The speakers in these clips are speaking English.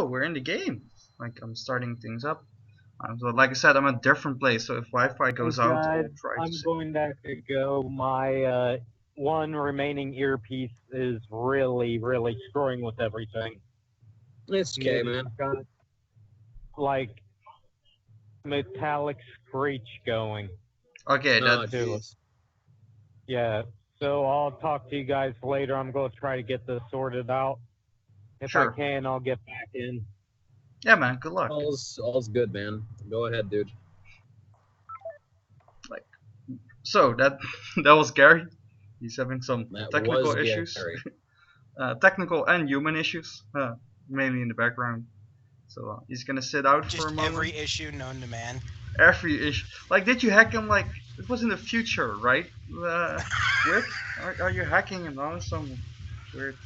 oh, we're in the game. Like, I'm starting things up. So like I said, I'm at a different place, so if Wi-Fi goes out, guys, I'll try to I'm see. going to have to go. My one remaining earpiece is really screwing with everything. It's okay, man. Got, like, metallic screech going. Okay, Oh, that's... jeez. Yeah, so I'll talk to you guys later. I'm going to try to get this sorted out. If Sure. I can, I'll get back in. Yeah, man, good luck. All's good, man. Go ahead, dude. Like, so that was Gary. He's having some That technical was issues. Gary. Technical and human issues, mainly in the background. So he's gonna sit out Just for a moment. every issue known to man. Every issue. Like, did you hack him? Like, it was in the future, right? Whip? Are you hacking him on some weird?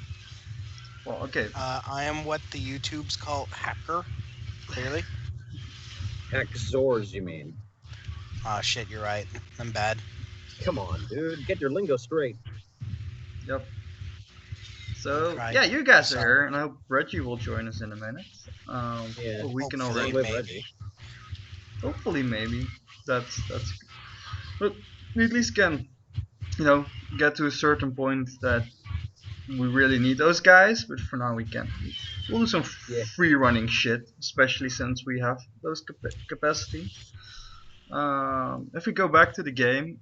Well, okay. I am what the YouTubes call hacker. Clearly. Hackzors, you mean? Ah, shit, you're right. I'm bad. Come on, dude. Get your lingo straight. Yep. So Right. yeah, you guys are Sorry. here, and I hope Reggie will join us in a minute. Yeah. A week and Hopefully, already. With maybe. Reggie. Hopefully, maybe. That's. But we at least can, you know, get to a certain point that we really need those guys. But for now, we can. We'll do some free running shit, especially since we have those capacity. If we go back to the game,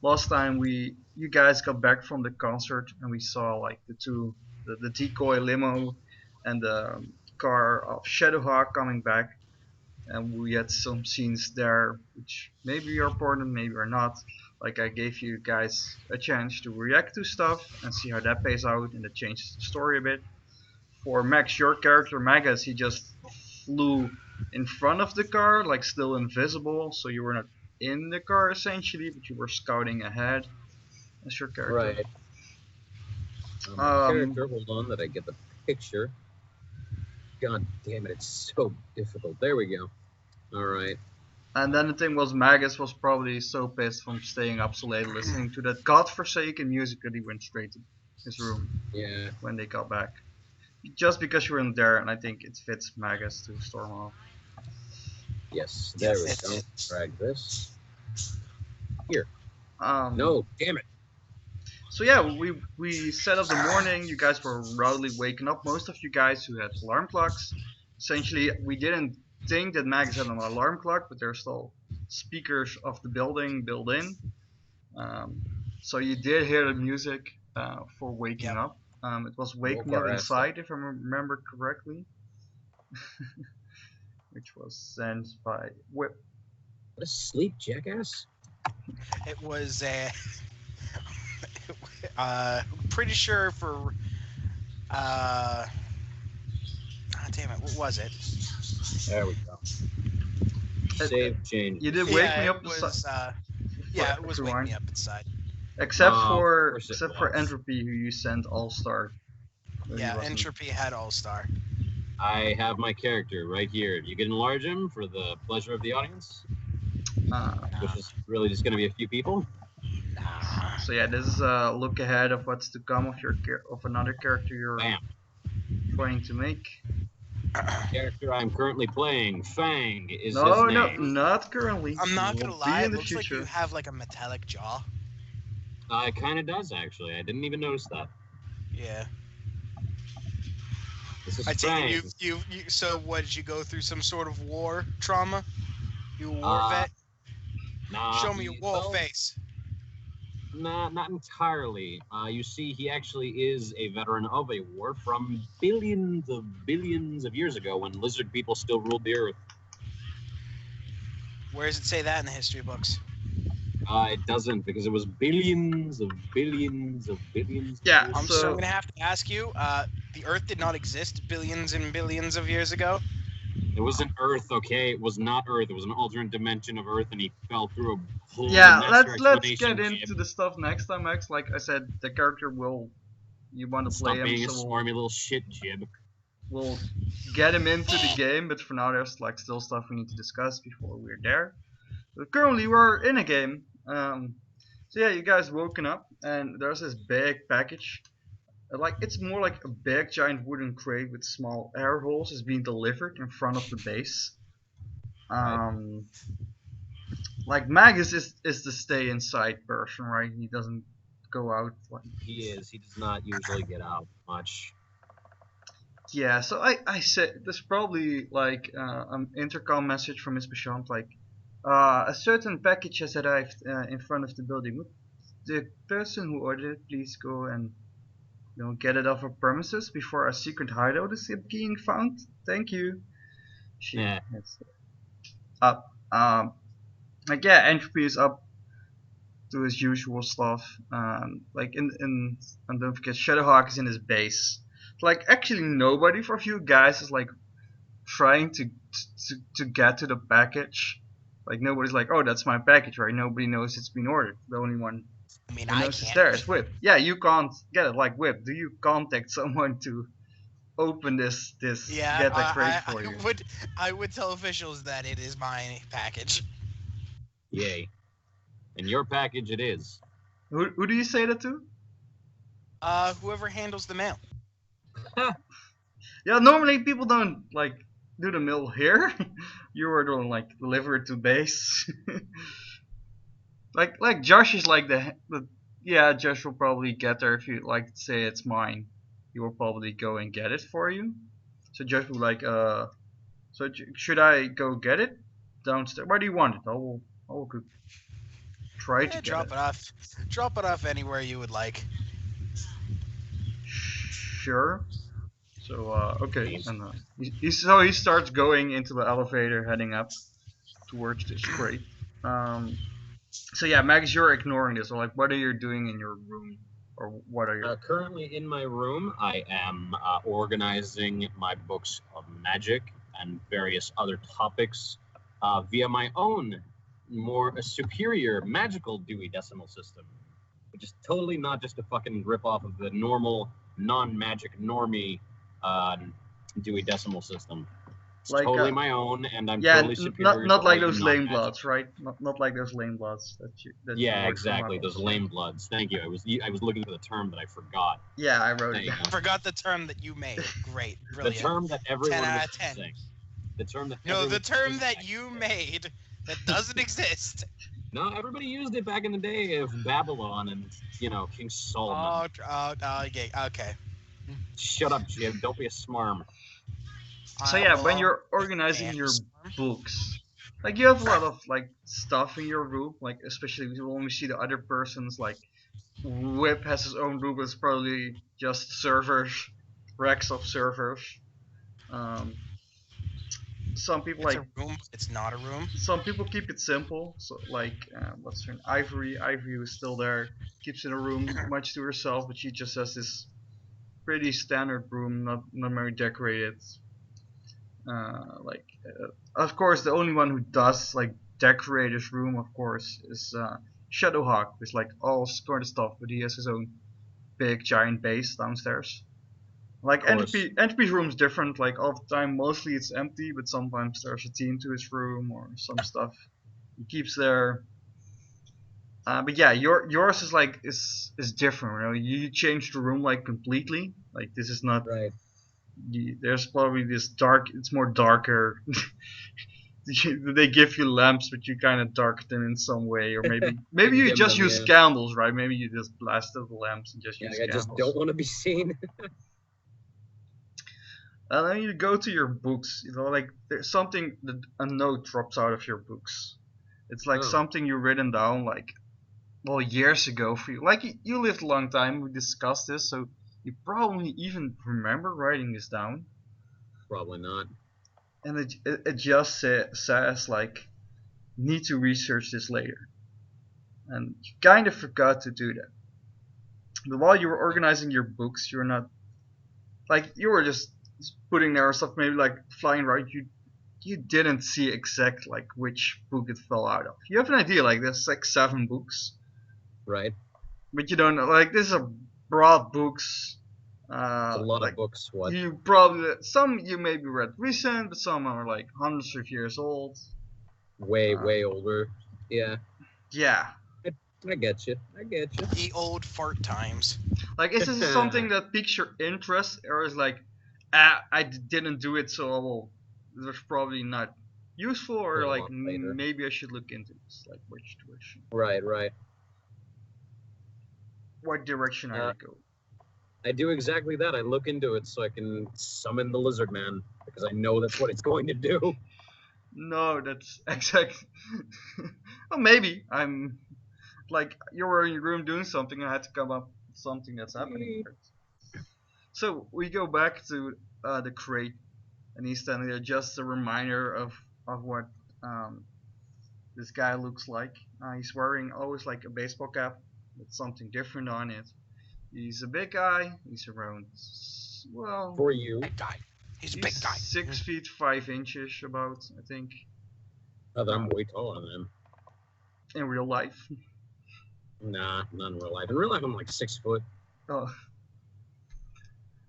last time you guys got back from the concert and we saw like the decoy limo and the car of Shadowhawk coming back, and we had some scenes there which maybe are important, maybe are not. Like, I gave you guys a chance to react to stuff and see how that pays out, and it changes the story a bit. For Max, your character Magus, he just flew in front of the car, like still invisible, so you were not in the car essentially, but you were scouting ahead. That's your character. Right. My character, hold on that I get the picture. God damn it, it's so difficult. There we go. Alright. And then the thing was, Magus was probably so pissed from staying up so late listening to that godforsaken music that he went straight to his room. Yeah. When they got back. Just because you weren't there, and I think it fits Magus to storm off. Yes, there we go. Drag this. Here. No, damn it. So yeah, we set up the morning. You guys were rowdily waking up. Most of you guys who had alarm clocks. Essentially, we didn't think that Magus had an alarm clock, but there's still speakers of the building built in. So you did hear the music for waking up. It was Wake Me Up Inside, if I remember correctly. Which was sent by Whip. What a sleep, jackass. It was pretty sure for damn it, what was it? There we go. Save change. You did Wake Me Up Inside. Yeah, it was Wake Me Up Inside. Except for Entropy, who you sent All Star. Yeah, Entropy had All Star. I have my character right here. You can enlarge him for the pleasure of the audience. Which is really just going to be a few people. So yeah, this is a look ahead of what's to come of another character you're trying to make. The character I'm currently playing, Fang, is his name. No, not currently. I'm not gonna lie, it looks like you have like a metallic jaw. It kind of does, actually. I didn't even notice that. Yeah. This is I Fang. take it you so what, did you go through some sort of war trauma? You a war vet? Nah. Show me your war face. Nah, not entirely. You see, he actually is a veteran of a war from billions of years ago when lizard people still ruled the earth. Where does it say that in the history books? It doesn't, because it was billions of billions of billions. Yeah, I'm so going to have to ask you, the earth did not exist billions and billions of years ago? It wasn't Earth, okay? It was not Earth. It was an alternate dimension of Earth, and he fell through a hole. Yeah, let's get into the stuff next time, Max. Like I said, the character you want to play him. Being a swarmy little shit jib. We'll get him into the game, but for now there's like still stuff we need to discuss before we're there. But currently we're in a game. So yeah, you guys woken up, and there's this big package Like it's more like a big giant wooden crate with small air holes is being delivered in front of the base. Um, like Magus is the stay inside person, right? He doesn't go out. Like, He is. He does not usually get out much. yeah, so I said there's probably like an intercom message from Miss Bechant, like a certain package has arrived in front of the building. Would the person who ordered it please go and get it off our premises before our secret hideout is being found? Thank you. She Yeah. it's up. Like yeah, entropy is up to his usual stuff. Like in and don't forget Shadowhawk is in his base. Like actually nobody for a few guys is like trying to get to the package. Like nobody's like, oh, that's my package, right? Nobody knows it's been ordered. The only one I mean, who I knows it's can't. there is W.I.P. Yeah, you can't get it. Like W.I.P, do you contact someone to open this Yeah, get the crate for I you? I would tell officials that it is my package. Yay. And your package it is. Who do you say that to? Whoever handles the mail. Yeah, normally people don't like do the mail here. You are doing like deliver it to base. like Josh is like the yeah, Josh will probably get there if you like say it's mine. He will probably go and get it for you. So Josh will like so should I go get it downstairs? Where do you want it? I will go try to get Drop it. it off. Drop it off anywhere you would like. Sure. So okay, and so he starts going into the elevator, heading up towards this crate. So yeah, Magus, you're ignoring this. So like, what are you doing in your room, or what are you? Currently in my room, I am organizing my books of magic and various other topics via my own more superior magical Dewey Decimal System, which is totally not just a fucking rip off of the normal non-magic normie Dewey Decimal System. It's Like, totally my own, and I'm yeah, totally superior. not to like all you those lame non-magic. bloods, right? Not like those lame bloods that you. Yeah, work for exactly. Magus. Those lame bloods. Thank you. I was looking for the term that I forgot. Yeah, I wrote There it you down. go. Forgot the term that you made. Great, The brilliant. term that everyone 10 out was of 10. using. The term that No, the everyone term was that back you in the day. made that doesn't exist. No, everybody used it back in the day of Babylon and King Solomon. Okay. Shut up, Jim. Don't be a smarm. So yeah, when Well, you're organizing your books, like you have a lot of like stuff in your room, like especially when we see the other person's like W.I.P has his own room. It's probably just servers, racks of servers. Some people it's like a room. It's not a room. some people keep it simple. So like what's her name? Ivory. Ivory was still there, keeps in a room much to herself, but she just has this pretty standard room, not very decorated. Of course, the only one who does like decorate his room, of course, is Shadowhawk, with like all sort of stuff, but he has his own big giant base downstairs. Like Entropy's room's different. Like all the time, mostly it's empty, but sometimes there's a theme to his room or some stuff he keeps there. But yeah, yours is like is different. You know, you change the room like completely. Like this is not. Right. There's probably this dark. It's more darker. They give you lamps, but you kind of darken them in some way, or maybe you Dim just them, use yeah. candles, right? Maybe you just blasted the lamps and just use I candles. just don't want to be seen. And then you go to your books. You know, like there's something that a note drops out of your books. It's like something you've written down, like years ago for you. Like you lived a long time. We discussed this, so you probably even remember writing this down. Probably not. And it just says like, need to research this later. And you kind of forgot to do that. But while you were organizing your books, you're not like you were just putting there stuff, maybe like flying right. You didn't see exact like which book it fell out of. You have an idea, like there's like 7 books, Right. but you don't know. Like this is a broad books. It's a lot like, of books. What? You probably some you maybe read recent, but some are like hundreds of years old. Way older. Yeah. Yeah. I get you. The old fart times. Like, is this something that piques your interest, or is like, didn't do it, so it's probably not useful, or Come like on, later. maybe I should look into this. Like, which direction? Right. What direction are you going? I do exactly that. I look into it so I can summon the lizard man because I know that's what it's going to do. No, that's exactly. Well, maybe I'm like you were in your room doing something. And I had to come up with something that's happening. So we go back to the crate, and he's standing there, just a reminder of what um, this guy looks like. He's wearing always like a baseball cap with something different on it. He's a big guy. He's around, well, For you. Big guy. He's a he's big guy. 6 feet 5 inches about, I think, Oh, I'm way taller than him. in real life. Nah, not in real life. In real life, I'm like 6 foot. Oh.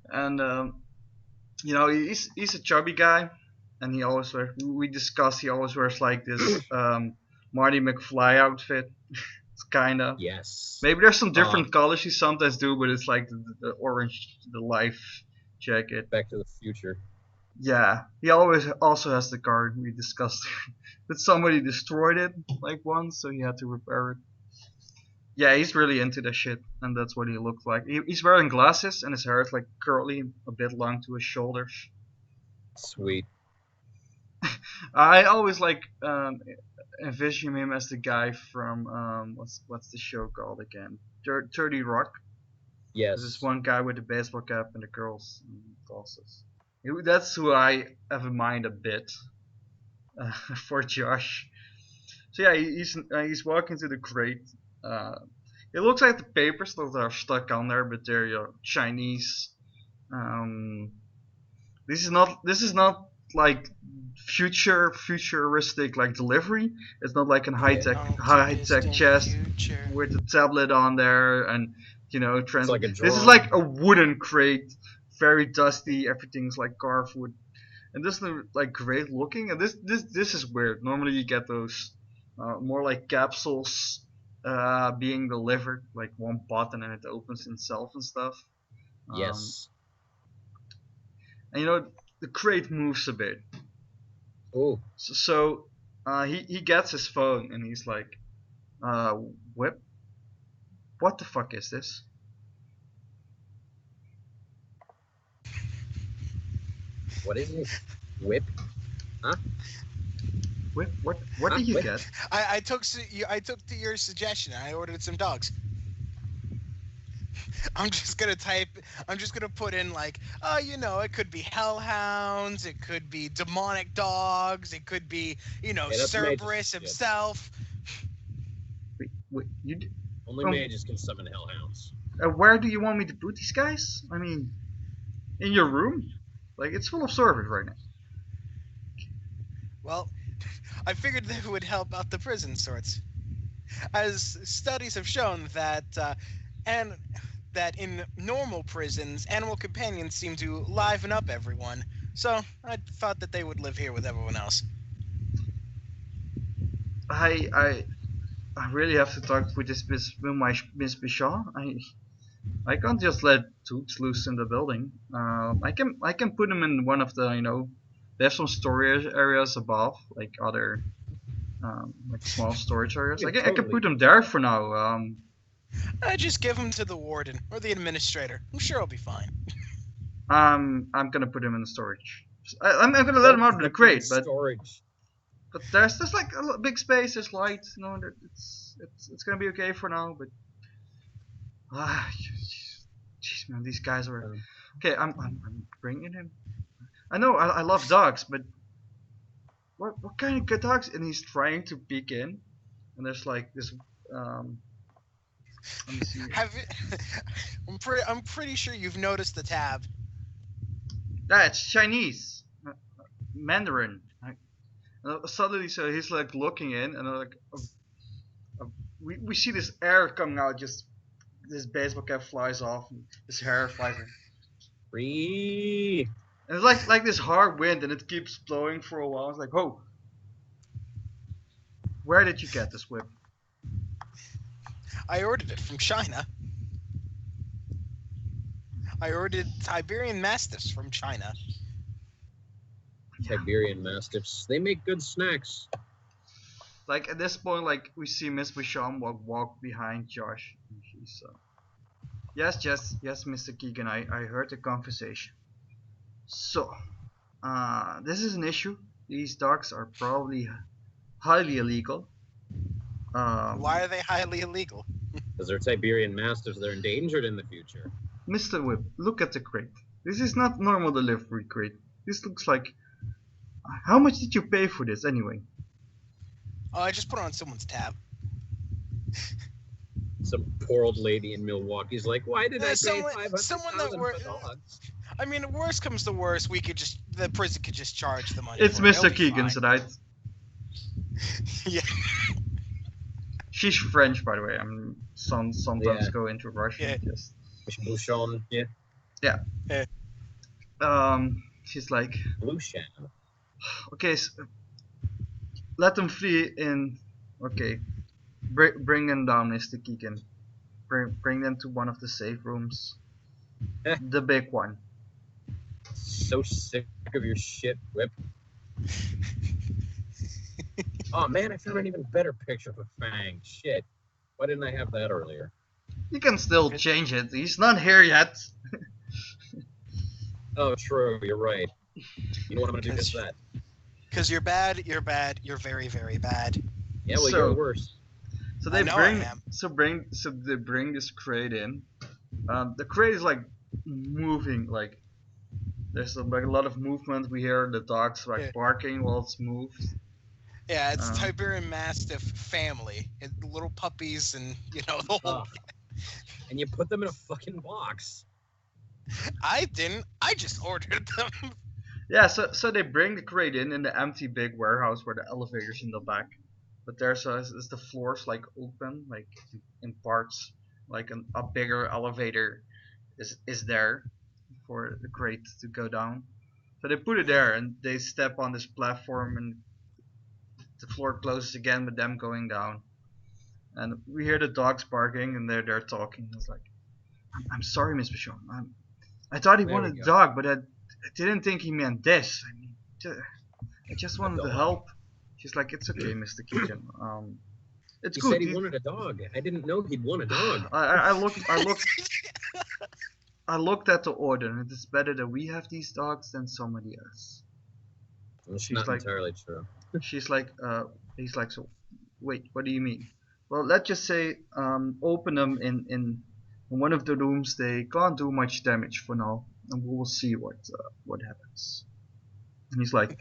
And you know, he's a chubby guy, and he always wears. We discussed he always wears like this Marty McFly outfit. It's kinda. Yes. Maybe there's some different colors he sometimes do, but it's like the orange, the life jacket. Back to the Future. Yeah, he always also has the car. We discussed that somebody destroyed it like once, so he had to repair it. Yeah, he's really into that shit, and that's what he looks like. He's wearing glasses, and his hair is like curly, a bit long to his shoulders. Sweet. I always like envision him as the guy from what's the show called again? 30 Rock. Yes. There's this one guy with the baseball cap and the girls in glasses. That's who I have in mind a bit for Josh. So yeah, he's walking to the crate. It looks like the papers that are stuck on there, but they're Chinese. This is not like futuristic like delivery. It's not like a high tech chest Future. with a tablet on there and you know It's like a this is drum. like a wooden crate, very dusty. Everything's like carved wood, and this is like great looking. And this is weird. Normally you get those more like capsules being delivered, like one button and it opens itself and stuff. Yes. And you know the crate moves a bit. Oh. So he gets his phone and he's like, "Whip, what the fuck is this?" What is this? Whip? Huh? Whip, what did you Whip? get? I took to your suggestion. I ordered some dogs. I'm just gonna put in like, oh, you know, it could be hellhounds, it could be demonic dogs, it could be, you know, Hey, that's Cerberus Magus, yeah. himself. Wait, Only Oh. mages can summon hellhounds. where do you want me to put these guys? I mean, in your room? Like it's full of servers right now. Well, I figured they would help out the prison sorts, as studies have shown that that in normal prisons, animal companions seem to liven up everyone. So I thought that they would live here with everyone else. I really have to talk with Miss Bichon. I can't just let Toots loose in the building. I can put him in one of the they have some storage areas above, like other like small storage areas. Yeah, I can totally. put him there for now. I just give them to the warden or the administrator. I'm sure I'll be fine. I'm gonna put him in the storage. I'm gonna let him out of the crate, but Storage. there's like a big space. There's light. You know, it's gonna be okay for now. But jeez, man, these guys are okay. I'm bringing him. I know I love dogs, but what kind of good dogs? And he's trying to peek in, and there's like this. Let me see. Have you, I'm pretty sure you've noticed the tab. Yeah, it's Chinese, Mandarin. Suddenly, so he's like looking in, and like we see this air coming out. Just this baseball cap flies off, and his hair flies. Free. And it's like this hard wind, and it keeps blowing for a while. It's like, oh, where did you get this whip? I ordered it from China. I ordered Siberian Mastiffs from China. Siberian Mastiffs. They make good snacks. Like at this point, like we see Miss Basham walk behind Josh. And she's yes, Mr. Keegan. I heard the conversation. So, this is an issue. These dogs are probably highly illegal. Why are they highly illegal? Because they're Siberian Mastiffs. They're endangered in the future. Mr. Whip, look at the crate. This is not normal delivery crate. This looks like. How much did you pay for this anyway? Oh, I just put it on someone's tab. Some poor old lady in Milwaukee's like, why did I pay someone that $500,000 were. for dogs? I mean, worst comes to worst, the prison could just charge the money. It's for it. Mr. Keegan's, right? Yeah. She's French, by the way. I mean, sometimes Yeah. go into Russian. Yeah. Just. Bouchon, yeah. She's like, Bouchon. okay, let them flee in. Okay, bring them down, Mr. Keegan. Bring them to one of the safe rooms. The big one. So sick of your shit, Whip. Oh man, I found an even better picture of a Fang. Shit. Why didn't I have that earlier? You can still change it. He's not here yet. Oh, true. You're right. You know what? I'm gonna do just that. Because you're bad, you're very, very bad. Yeah, well, So- you're worse. So I they know bring I am. they bring this crate in. The crate is like moving, like there's like a lot of movement. We hear the dogs like Yeah. barking while it's moved. Yeah, it's Um, Siberian Mastiff family. Little puppies and, the whole... Ugh. And you put them in a fucking box. I didn't. I just ordered them. Yeah, so they bring the crate in the empty big warehouse where the elevator's in the back. But there's is the floors like open, like in parts, like a bigger elevator is there for the crate to go down. So they put it there and they step on this platform and the floor closes again with them going down. And we hear the dogs barking and they're talking. It's like, I'm sorry, Miss Bichon. I thought he There we wanted a go. dog, but I didn't think he meant this. I mean, I just wanted to dog. help. She's like, it's okay, Mr. Keegan. It's He good. said he wanted a dog. I didn't know he'd want a dog. I looked at the order, and it's better that we have these dogs than somebody else. It's She's not like- entirely true. She's like, he's like, so, wait, what do you mean? Well, let's just say, open them in one of the rooms. They can't do much damage for now, and we will see what happens. And he's like,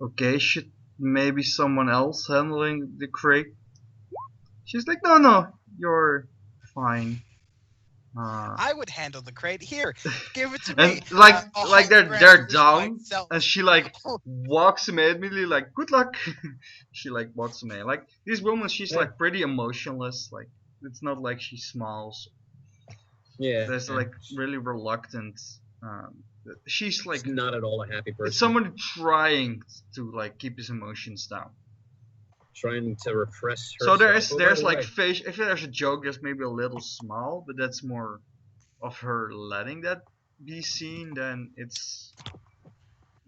okay, should maybe someone else handling the crate? She's like, no, you're fine. I would handle the crate. Here, give it to And me. like I'll they're grab they're this down, myself. and she like walks immediately like good luck. She like walks away. Like this woman, she's Yeah. like pretty emotionless. Like it's not like she smiles. Yeah. There's like really reluctant. She's like Like not at all a happy person. it's someone trying to like keep his emotions down. Trying to repress So herself. there's like face. If there's a joke, there's maybe a little smile, but that's more of her letting that be seen than it's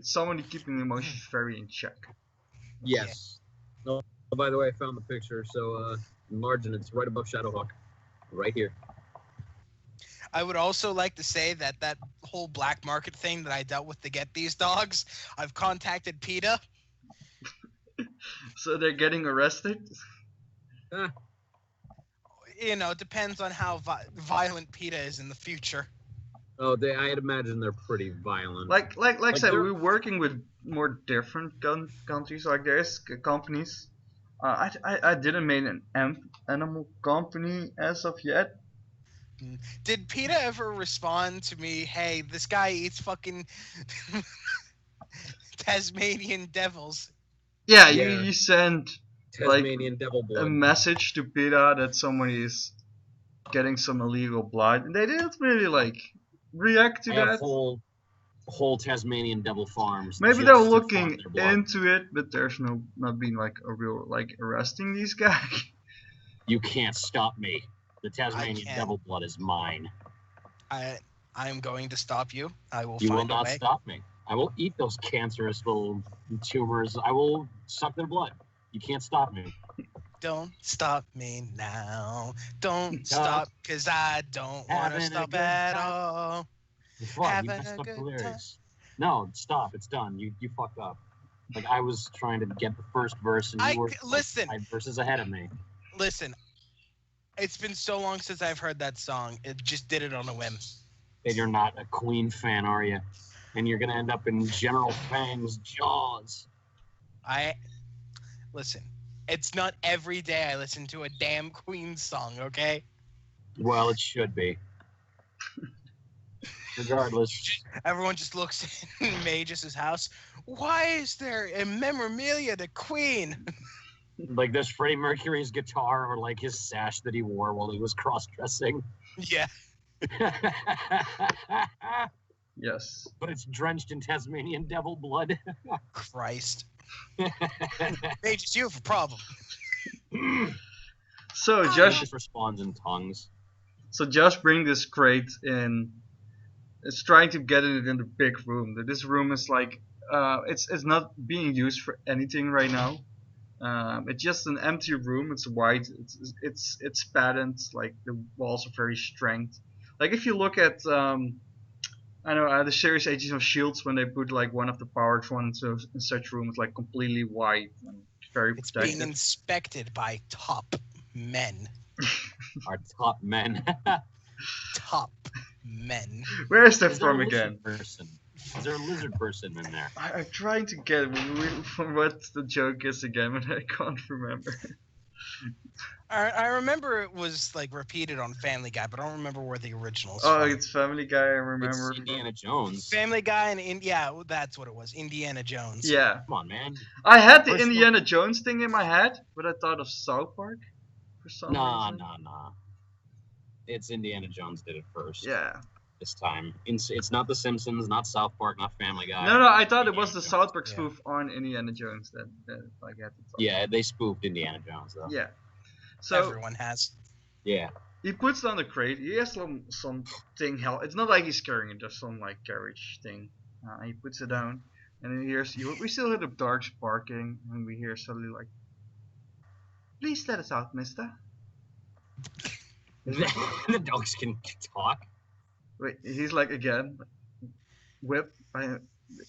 someone keeping the emotions very in check. Yes. Oh, by the way, I found the picture. So margin, it's right above Shadowhawk, right here. I would also like to say that whole black market thing that I dealt with to get these dogs, I've contacted PETA. So they're getting arrested. It depends on how violent PETA is in the future. Oh, I'd imagine they're pretty violent. Like I said, they're- we're working with more different countries. Like there's companies. I didn't make an animal company as of yet. Did PETA ever respond to me, hey, this guy eats fucking Tasmanian devils? Yeah, Yeah. you send Tasmanian devil a blood. message to PETA that somebody is getting some illegal blood, and they didn't really like react to I have that. whole Tasmanian devil farms. Maybe just they're to farm looking their blood. into it, but there's not been like a real like arresting these guys. You can't stop me. The Tasmanian can. devil blood is mine. I'm going to stop you. I will You will find a not way. stop me. I will eat those cancerous little tumors. I will suck their blood. You can't stop me. Don't stop me now. Don't stop, because I don't want to Having a stop good at time. all. What? You Having messed a up good the lyrics. No, stop. It's done. You fucked up. Like, I was trying to get the first verse, and you were Listen. like 5 verses ahead of me. Listen, it's been so long since I've heard that song. It just did it on a whim. And you're not a Queen fan, are you? And you're gonna end up in General Fang's jaws. Listen. It's not every day I listen to a damn Queen song, okay? Well, it should be. Regardless. Everyone just looks in Magus' house. Why is there a memorabilia to Queen? Like this Freddie Mercury's guitar or like his sash that he wore while he was cross-dressing. Yeah. Yes. But it's drenched in Tasmanian devil blood. Christ. Magus, you have a problem. So Josh Josh, just responds in tongues. bring this crate in. It's trying to get it in the big room. This room is like, it's not being used for anything right now. It's just an empty room. It's white. It's patterned. Like the walls are very strength. Like if you look at I know the series Agents of Shields, when they put like one of the powered ones in such room, it's like completely white and very It's protected. being inspected by top men. Our top men. Top men. Where is that Is there a from lizard again? person? Is there a lizard person in there? I'm trying to get what the joke is again, but I can't remember. I remember it was like repeated on Family Guy, but I don't remember where the originals Oh, from. it's Family Guy. I remember. It's Indiana Jones. Family Guy and yeah, that's what it was. Indiana Jones. Yeah, Come on, man. I had the First one- Indiana Jones thing in my head, but I thought of South Park for some Nah. reason. It's Indiana Jones did it first. Yeah. This time. It's not The Simpsons, not South Park, not Family Guy. No, I thought it was Indiana the Jones. South Park Yeah. spoof on Indiana Jones that I had to talk. Yeah, they spoofed Indiana Jones though. Yeah. So Everyone has. Yeah. he puts down the crate. He has something held. It's not like he's carrying it. There's some like carriage thing. He puts it down, and then we still hear the dogs barking, and we hear suddenly like, "Please let us out, Mister." The dogs can talk. Wait, he's like again, Whip.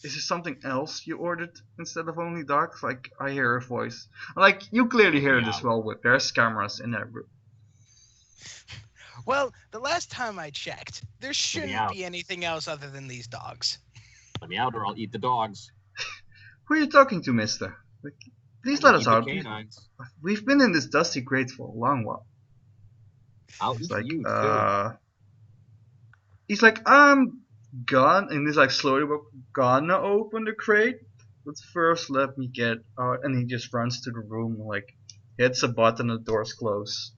Is there something else you ordered instead of only dogs? Like I hear a voice. Like you clearly hear it as well, Whip. There's cameras in that room. Well, the last time I checked, there out. shouldn't be anything else other than these dogs. Let me out or I'll eat the dogs. Who are you talking to, Mister? Like, please I'll let us eat the out. canines. We've been in this dusty grate for a long while. I'll He's eat like, you too. he's like, I'm gone, and he's like slowly gonna open the crate, but first let me get out. And he just runs to the room, like hits a button, the doors close.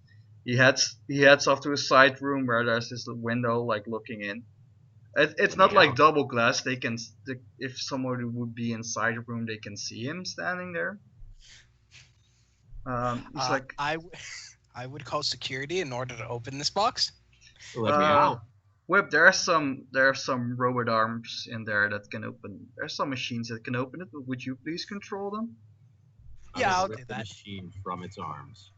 He heads off to a side room where there's this window, like looking in. It's not like double glass. If somebody would be inside the room, they can see him standing there. He's like, I would call security in order to open this box. Let me out. Whip, there are some robot arms in there that can open. There's some machines that can open it. Would you please control them? Yeah, I'll rip do the that. machine from its arms.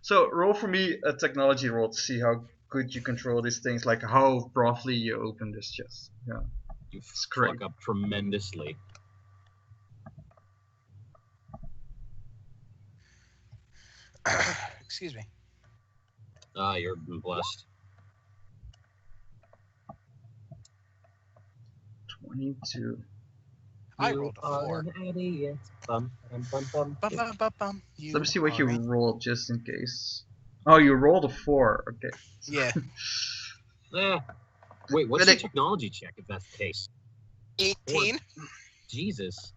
So roll for me a technology roll to see how good you control these things, like how roughly you open this chest. Yeah. You great. fuck up tremendously. Excuse me. You're blessed. 22. I rolled a 4. An idiot. Bum, bum, bum, bum. Bum. Let me see what you are rolled just in case. Oh, you rolled a 4. Okay. Yeah. Wait, what's But your technology check if that's the case? 18. Jesus.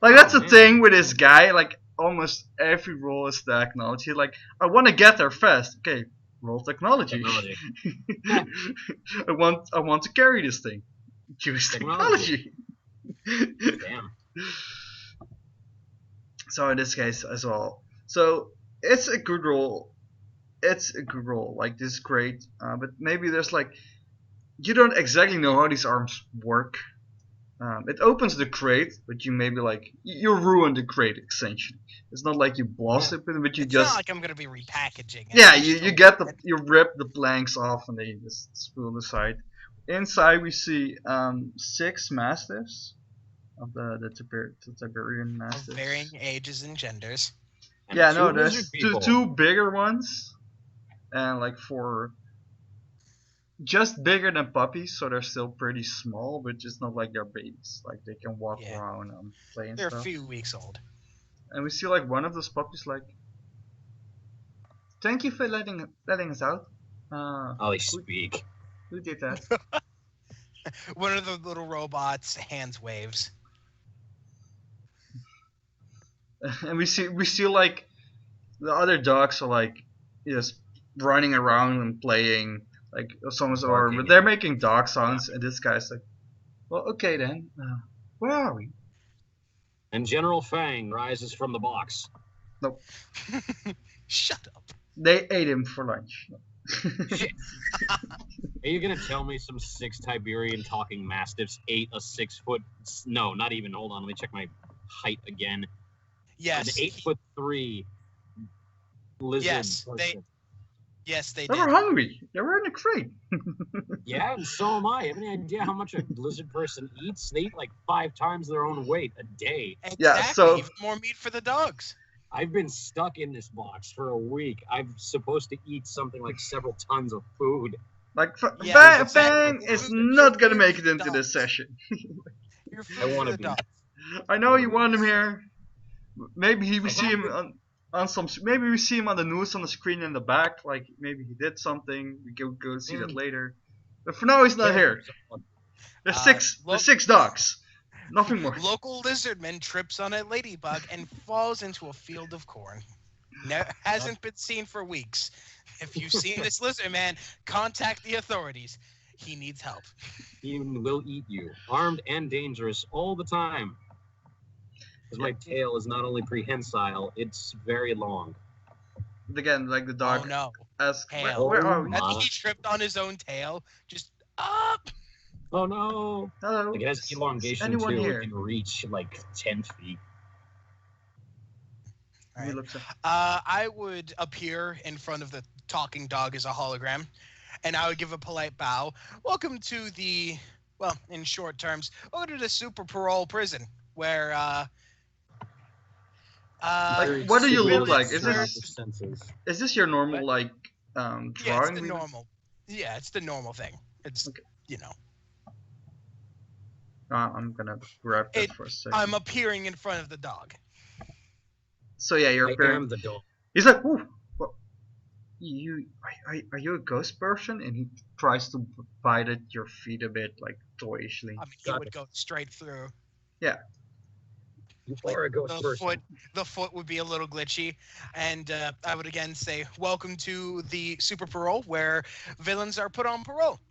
Like that's the man. thing with this guy. Like almost every roll is technology. Like I want to get there fast. Okay, roll technology. Technology. I want to carry this thing. Choose technology. Damn. So in this case as well. So it's a good roll. it's a good role. Like this is great, but maybe there's like you don't exactly know how these arms work. It opens the crate, but you maybe like you ruin the crate essentially. It's not like you blast it, but you It's just not like I'm gonna be repackaging it. yeah, I'm you just get opening you rip the planks off and then you just spool the side. Inside we see 6 mastiffs of the Tiberian it of mastiffs. varying ages and genders. And Yeah, two no, lizard there's people. two bigger ones and like 4 just bigger than puppies, so they're still pretty small, but just not like they're babies. Like they can walk Yeah. around and play and They're a stuff. few weeks old. And we see like one of those puppies like, "Thank you for letting us out." Oh, they speak. Who did that? One of the little robots hands waves. And we see like the other dogs are like just running around and playing. Like some are, Barking but they're and- making dog sounds, and this guy's like, "Well, okay then. Where are we?" And General Fang rises from the box. Shut up. They ate him for lunch. Shit. Are you gonna tell me some 6 Tiberian talking mastiffs ate a 6 foot? No, not even. Hold on, let me check my height again. Yes. An 8'3" lizard. Yes, person. Yes, they They were did. hungry. They were in a crate. Yeah, and so am I. Have any idea how much a lizard person eats? They eat like 5 times their own weight a day. Exactly. Yeah, so- Even more meat for the dogs. I've been stuck in this box for a week. I'm supposed to eat something like several tons of food. Like Yeah, Bang, exactly. Bang is Food not gonna for make it the into this dogs. session. You're I food wanna for the be. dogs. I know you want him here. Maybe we I see him have on some. Maybe we see him on the news on the screen in the back. Like maybe he did something. We go see that later. But for now, he's not here. There's Look- 6 dogs. Nothing more. Local lizardman trips on a ladybug and falls into a field of corn. Hasn't been seen for weeks. If you've seen this lizardman, contact the authorities. He needs help. He will eat you, armed and dangerous all the time. Because my tail is not only prehensile, it's very long. But again, like the dog Oh no. asks, Tail. where are we?" I think he tripped on his own tail. Just up. Oh no! Hello. Like, it has is elongation anyone too. here? It can reach like 10 feet. He Alright. looks up. I would appear in front of the talking dog as a hologram, and I would give a polite bow. Welcome to the, well, in short terms, welcome to the Super Parole prison, where, Like, what do you look like? Is villains this are- senses? is this your normal like Yeah, it's drawing? the we- normal. Yeah, it's the normal thing. It's, Okay. you know, I'm gonna grab that It- for a second. I'm appearing in front of the dog. So yeah, you're I appearing. am the dog. He's like, "Ooh, what? Are you a ghost person?" And he tries to bite at your feet a bit, like toyishly. I mean, he Got would it. go straight through. You Like, are a ghost person. The foot would be a little glitchy, and I would again say, "Welcome to the Super Parole, where villains are put on parole."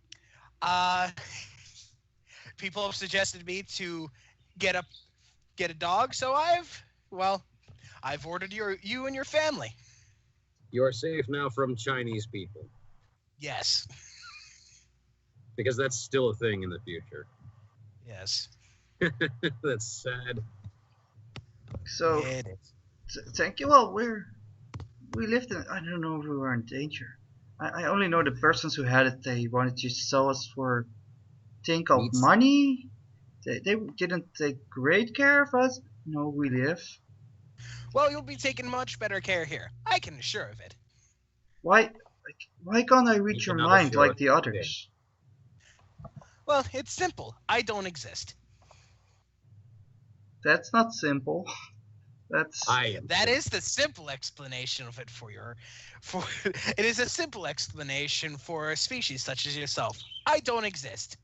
People have suggested me to get a dog, so I've ordered you and your family. You are safe now from Chinese people. Yes, Because that's still a thing in the future. yes. That's sad. So It is. thank you. Well, we lived in. I don't know if we were in danger. I only know the persons who had it. They wanted to sell us for think of Meats. money. They didn't take great care of us. No, we live. Well, you'll be taking much better care here. I can assure of it. Why can't I read You your cannot mind assure like the others? Well, it's simple. I don't exist. That's not simple. That's I am. That is the simple explanation of it it is a simple explanation for a species such as yourself. I don't exist.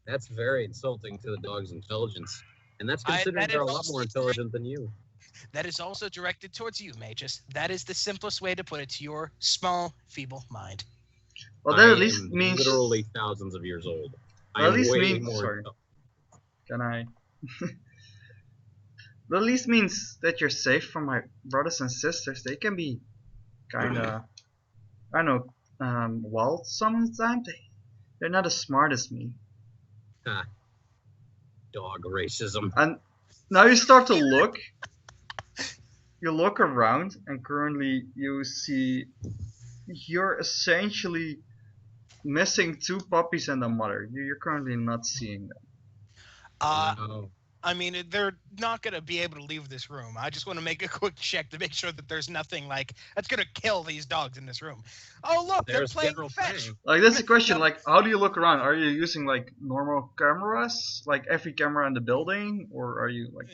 That's very insulting to the dog's intelligence. And that's that considering they're a is lot also more intelligent than you. That is also directed towards you, Magus. That is the simplest way to put it to your small, feeble mind. well. That I at least am means. literally thousands of years old. Well, I at am least way means- more. sorry. Can I? That at least means that you're safe from my brothers and sisters. They can be kinda I don't know, wild some of the time. They're not as smart as me. Ha. Dog racism. And now you start to look. You look around, and currently you see you're essentially missing 2 puppies and a mother. You're currently not seeing them. No. I mean, they're not going to be able to leave this room. I just want to make a quick check to make sure that there's nothing like that's going to kill these dogs in this room. Oh, look, There's they're playing General fetch. Fang. Like that's the question. No. Like, how do you look around? Are you using like normal cameras, like every camera in the building, or are you like?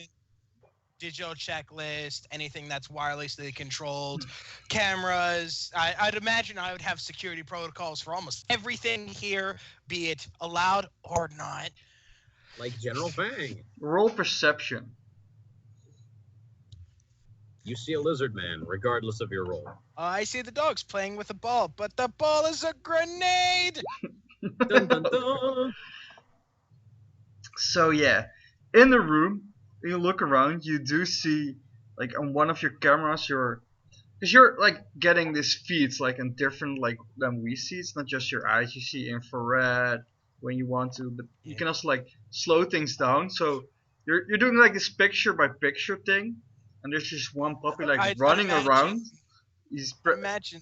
Digital checklist, anything that's wirelessly controlled, cameras. I'd imagine I would have security protocols for almost everything here, be it allowed or not. Like General Fang. Roll perception. You see a lizard man, regardless of your role. I see the dogs playing with a ball, but the ball is a grenade. Dun, dun, dun. So yeah, in the room, you look around. You do see like on one of your cameras, because you're like getting these feeds like in different like than we see. It's not just your eyes. You see infrared when you want to, but you can also like slow things down. So you're doing like this picture by picture thing, and there's just one puppy like I'd running imagine- around. He's Imagine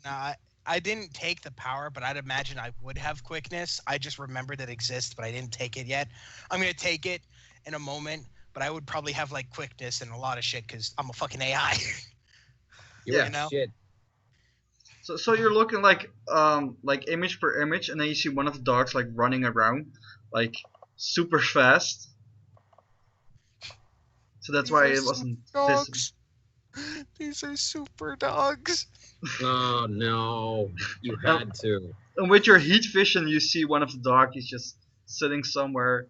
I didn't take the power, but I'd imagine I would have quickness. I just remembered it exists, but I didn't take it yet. I'm gonna take it in a moment, but I would probably have like quickness and a lot of shit because I'm a fucking AI. You Yeah. ain't know? shit. So you're looking like image per image, and then you see one of the dogs like running around, like super fast. So that's why it wasn't visible. dogs. These are super dogs. Oh no, you had to. And with your heat vision, you see one of the dogs is just sitting somewhere.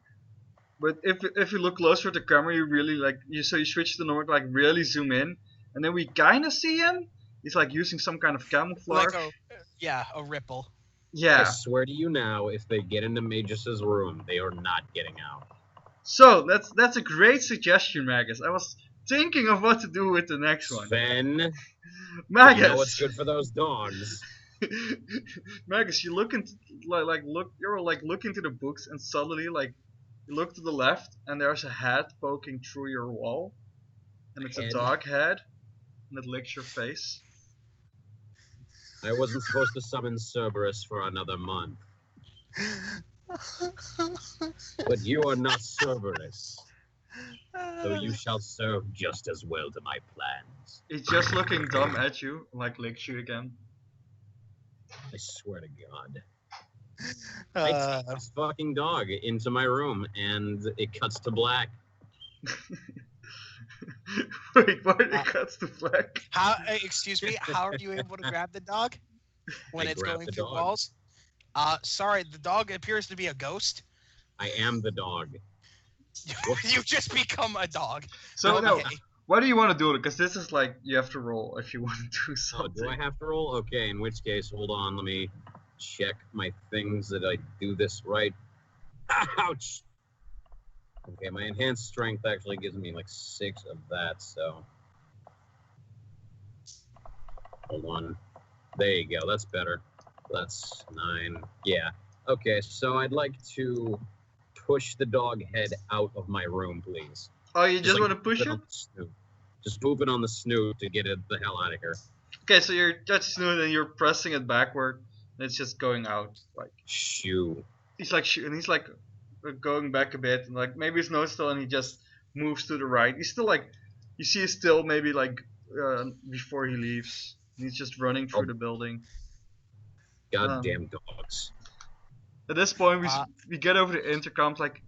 But if you look closer at the camera, you really like you switch to normal, like really zoom in, and then we kind of see him. He's like using some kind of camouflage. Like a ripple. I Yeah. swear to you now, if they get into Magus's room, they are not getting out. So that's a great suggestion, Magus. I was thinking of what to do with the next one. Sven, Magus. you know what's good for those dogs. Magus, you look into you're like looking to the books, and suddenly like you look to the left, and there's a head poking through your wall, and it's a Head? dog head, and it licks your face. I wasn't supposed to summon Cerberus for another month, but you are not Cerberus, so you shall serve just as well to my plans. He's just looking dumb at you, like licks you again. I swear to God. I take this fucking dog into my room, and it cuts to black. Wait, what? It cuts to black. How? Excuse me. How are you able to grab the dog when I it's grab going the through dog. walls? Sorry, the dog appears to be a ghost. I am the dog. You just become a dog. So no, Okay. what do you want to do? Because this is like you have to roll if you want to do Oh, something. do I have to roll? Okay, in which case, hold on, let me check my things that I do this right. Ouch! Okay, my enhanced strength actually gives me like 6 of that, so. Hold on. There you go, that's better. That's 9. Yeah. Okay, so I'd like to push the dog head out of my room, please. Oh, you just like, want to push boop it? on the snoot. Just boop it on the snoot to get it the hell out of here. Okay, so you're touching it and you're pressing it backward, and it's just going out. Like Shoo. he's like and he's like going back a bit, and like maybe his nose still, and he just moves to the right. He's still like you see he's still maybe like before he leaves. And he's just running through the building. Goddamn dogs. At this point, we get over the intercom, like,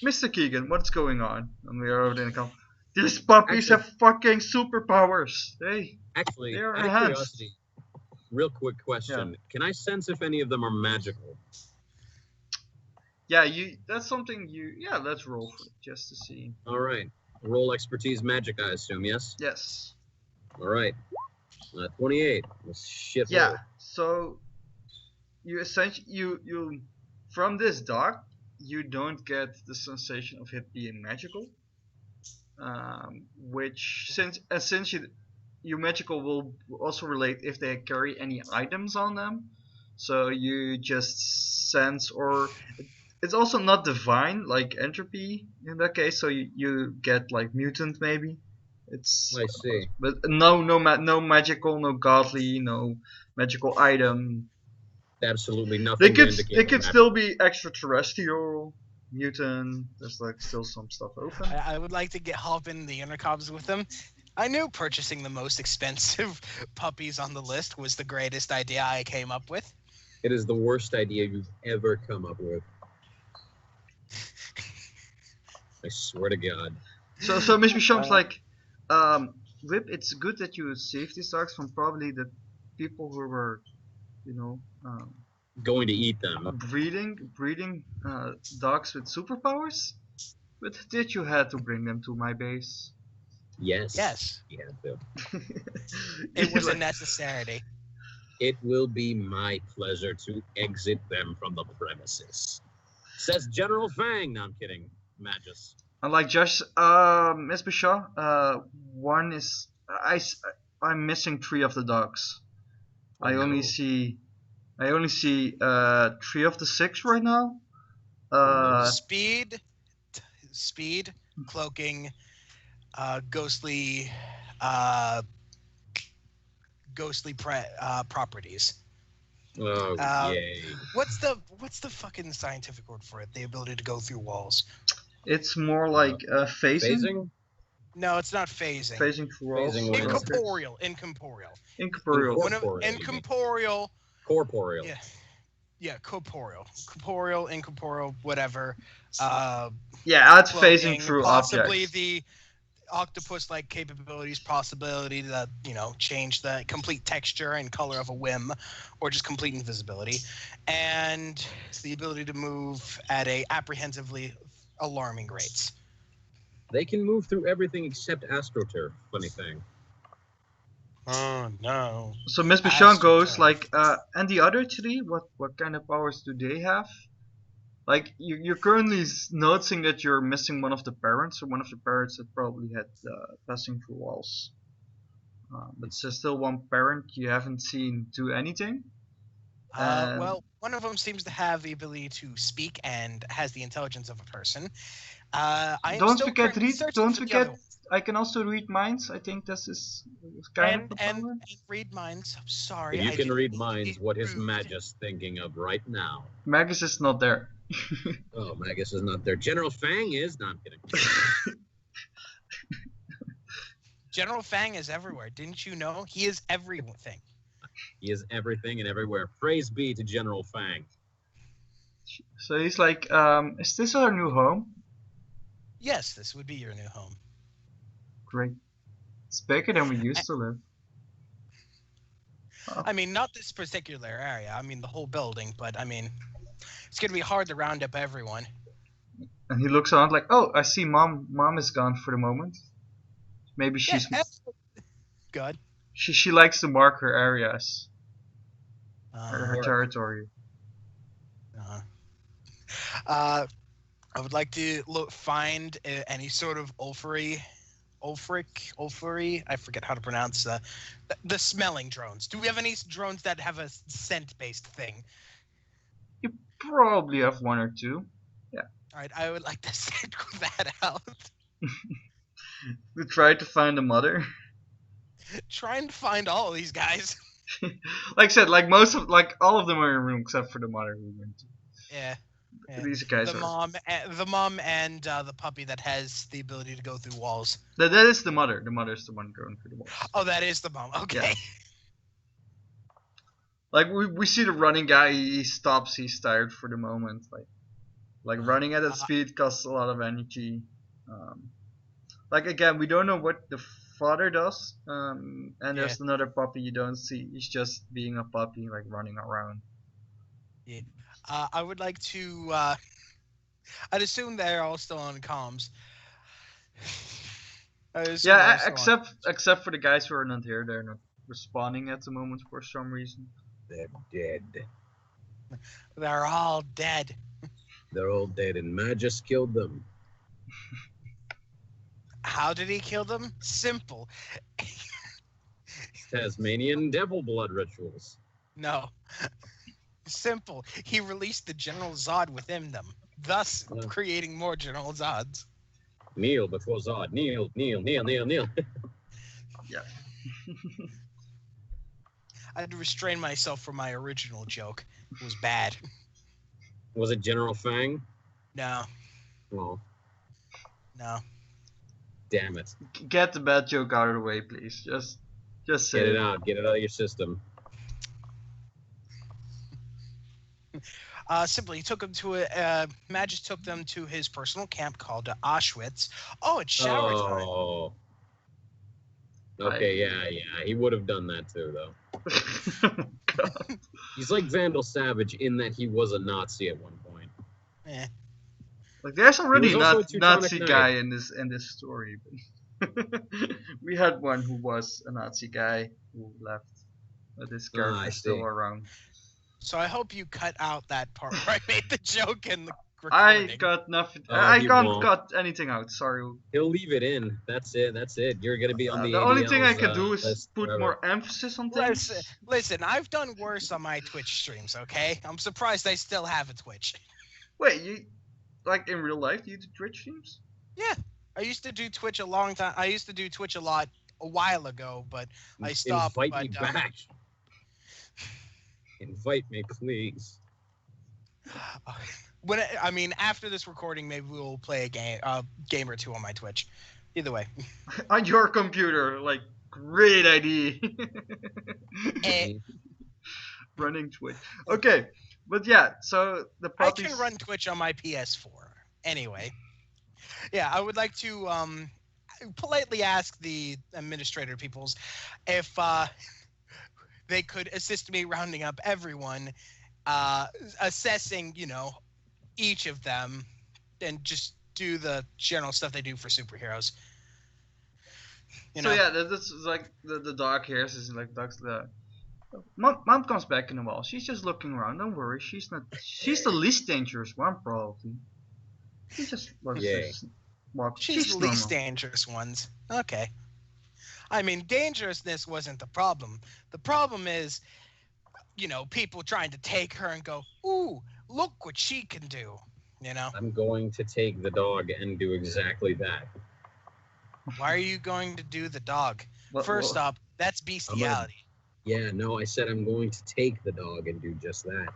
Mr. Keegan, what's going on? And we are over the intercom. These puppies have fucking superpowers. Hey, Actually, they are out of enhanced. curiosity, real quick question. Can I sense if any of them are magical? Yeah, that's something yeah, let's roll for it, just to see. Alright. Roll expertise magic, I assume, yes? Yes. Alright. 28. Shit. Yeah, roll. so you essentially, you from this dog, you don't get the sensation of it being magical. Which, since your magical will also relate if they carry any items on them. So you just sense, or it's also not divine like entropy in that case. So you get like mutant maybe. It's I see. but no magical, no godly, no magical item. Absolutely They nothing to could indicate they the could magic. still be extraterrestrial, mutant. There's like still some stuff open. I would like to hop in the intercoms with them. I knew purchasing the most expensive puppies on the list was the greatest idea I came up with. It is the worst idea you've ever come up with. I swear to God. So Miss Bicham's like, Whip. It's good that you saved these dogs from probably the people who were, you know, Going to eat them. breeding dogs with superpowers. But did you have to bring them to my base? Yes. Yes, You had to. it was a Like, necessity. It will be my pleasure to exit them from the premises. Says General Fang. No, I'm kidding. Magus. I'm like Josh, Miss Bishop. One is I'm missing 3 of the dogs. Oh, I only no. see 3 of the 6 right now. Speed, cloaking, ghostly properties. Oh, yay. What's the fucking scientific word for it? The ability to go through walls. It's more like phasing. Phasing? No, it's not phasing. Phasing through walls. Phasing was- Incorporeal. Incorporeal. Incorporeal. Corporeal. Yeah, corporeal, incorporeal, whatever. Yeah, that's phasing Cloaking, through possibly objects. the octopus-like capabilities, possibility to change the complete texture and color of a whim, or just complete invisibility, and the ability to move at a apprehensively alarming rates. They can move through everything except AstroTurf. Funny thing. Oh no! So Miss Bichon goes AstroTurf. like, and the other 3, what kind of powers do they have? Like you're currently noticing that you're missing one of the parents, or one of the parents that probably had passing through walls. But there's still one parent you haven't seen do anything. Well, one of them seems to have the ability to speak and has the intelligence of a person. I am Don't still forget currently read. searching Don't for the other forget. one. I can also read minds. I think this is kind of the and power. read minds. I'm sorry. If you I can didn't read mean to minds, be what is rude. Magus thinking of right now? Magus is not there. Oh, Magus is not there. General Fang is? No, I'm kidding. General Fang is everywhere. Didn't you know? He is everything. He is everything and everywhere. Praise be to General Fang. So he's like, is this our new home? Yes, this would be your new home. Great. It's bigger than we used to live. I mean, not this particular area. I mean, the whole building. But I mean, it's gonna be hard to round up everyone. And he looks around like, oh, I see mom is gone for the moment. Maybe she's Good. she likes to mark her areas, her Mark. territory. I would like to find any sort of olfactory. I forget how to pronounce the smelling drones. Do we have any drones that have a scent-based thing? You probably have 1 or 2. All right, I would like to send that out. We tried to find a mother. Trying to find all of these guys. Like I said, like all of them are in a room except for the mother who went to. Yeah. These guys The are. mom, and the puppy that has the ability to go through walls. That is the mother. The mother's the one going through the walls. Oh, that is the mom. Okay. Yeah. Like we see the running guy. He stops. He's tired for the moment. Like running at that speed costs a lot of energy. Like again, we don't know what the father does. And there's another puppy you don't see. He's just being a puppy, like running around. Yeah. I would like to. I'd assume they're all still on comms. Yeah, except for the guys who are not here. They're not responding at the moment for some reason. They're dead. They're all dead. They're all dead, and Magus killed them. How did he kill them? Simple. Tasmanian devil blood rituals. No. Simple. He released the General Zod within them, thus creating more General Zods. Kneel before Zod. Kneel, kneel, kneel, kneel, kneel. Yeah. I had to restrain myself from my original joke. It was bad. Was it General Fang? No. Oh, No. damn it. Get the bad joke out of the way, please. Just say Get it out. Get it out of your system. Simply, he took them to Magus took them to his personal camp called Auschwitz. Oh, it's shower time. Oh. Okay, yeah. He would have done that too, though. God. He's like Vandal Savage in that he was a Nazi at one point. Eh. Like there's already He was also a Teutonic Nazi Knight. guy in this story. We had one who was a Nazi guy who left. But this I character is still see. around. So I hope you cut out that part where I made the joke in the I recording. got nothing. Oh, I he can't won't. got anything out. Sorry. He'll leave it in. That's it. You're gonna be on the The only thing I ADL's, can do is list put forever. more emphasis on things. Listen, I've done worse on my Twitch streams, okay? I'm surprised I still have a Twitch. Wait, you like in real life? Do you do Twitch streams? Yeah, I used to do Twitch a long time. I used to do Twitch a lot a while ago, but I stopped. Invite but, me back. Invite me, please. After this recording, maybe we'll play a game or two on my Twitch. Either way. On your computer, like great idea. Eh. Running Twitch. Okay, but yeah. So the I puppies. can run Twitch on my PS4. Anyway. Yeah, I would like to politely ask the administrator peoples if they could assist me rounding up everyone, assessing, each of them, and just do the general stuff they do for superheroes. So yeah, that's like the dog here is like dog's the. Mom comes back in a while. She's just looking around. Don't worry, she's not. She's the least dangerous one, probably. She just looks. Yay. She's the least normal. dangerous ones. Okay. I mean, dangerousness wasn't the problem. The problem is, people trying to take her and go, ooh, look what she can do. I'm going to take the dog and do exactly that. Why are you going to do the dog? What- First what- off, that's bestiality. Yeah, no, I said I'm going to take the dog and do just that.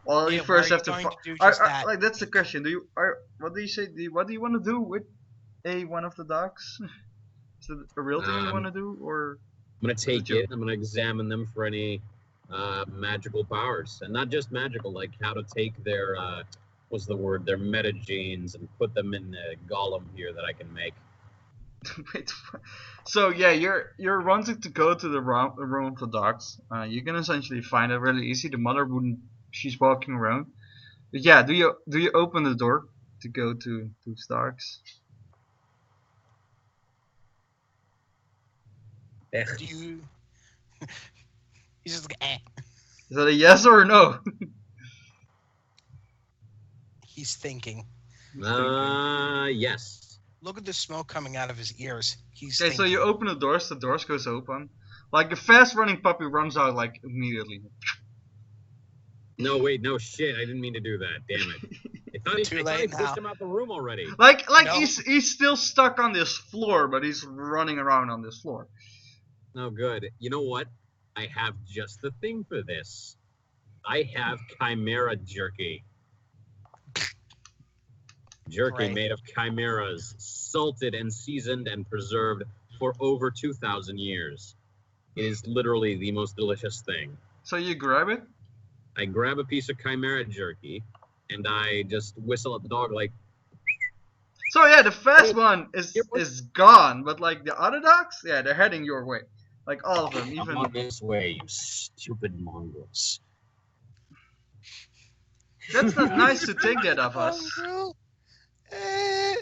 Well, Yeah, you first why are have you to. going to do just that? Like that's the question. What do you say? What do you want to do with one of the dogs? Is it a real thing you want to do, or? I'm going to take joke. it. I'm going to examine them for any magical powers. And not just magical, like how to take their, what's the word, their metagenes and put them in a golem here that I can make. Wait. So yeah, you're wanting to go to the room of the dogs. You can essentially find it really easy. The mother wouldn't. She's walking around. But yeah, do you open the door to go to dogs? Do you? He's just like, eh. Is that a yes or a no? He's thinking. Yes. Look at the smoke coming out of his ears. He's Okay, thinking. so you open the doors goes open. Like a fast running puppy runs out like immediately. No, wait, no shit. I didn't mean to do that. Damn it. I thought he Too late pushed now. him out the room already. Like No. he's still stuck on this floor, but he's running around on this floor. Oh, good. You know what? I have just the thing for this. I have chimera jerky. Jerky Great. made of chimeras, salted and seasoned and preserved for over 2,000 years. It is literally the most delicious thing. So you grab it. I grab a piece of chimera jerky and I just whistle at the dog like, So yeah, the fast Wait, one is it was- is gone, but like the other dogs, yeah, they're heading your way. Like all of them, "Come even. on this way, you stupid mongrels." That's not nice to take that of us. Mongrel. Eh.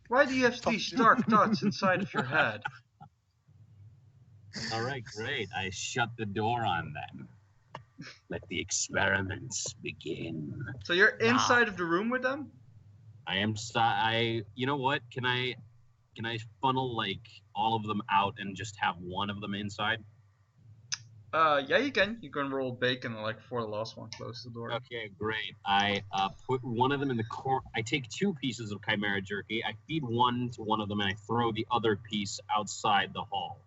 Why do you have these dark thoughts inside of your head? All right, great. I shut the door on them. Let the experiments begin. So you're inside of the room with them? I am. You know what? Can I funnel like all of them out and just have one of them inside? Yeah, you can. You can roll bacon and like for the last one, close the door. Okay, great. I put one of them in the corner. I take 2 pieces of chimera jerky. I feed one to one of them, and I throw the other piece outside the hall.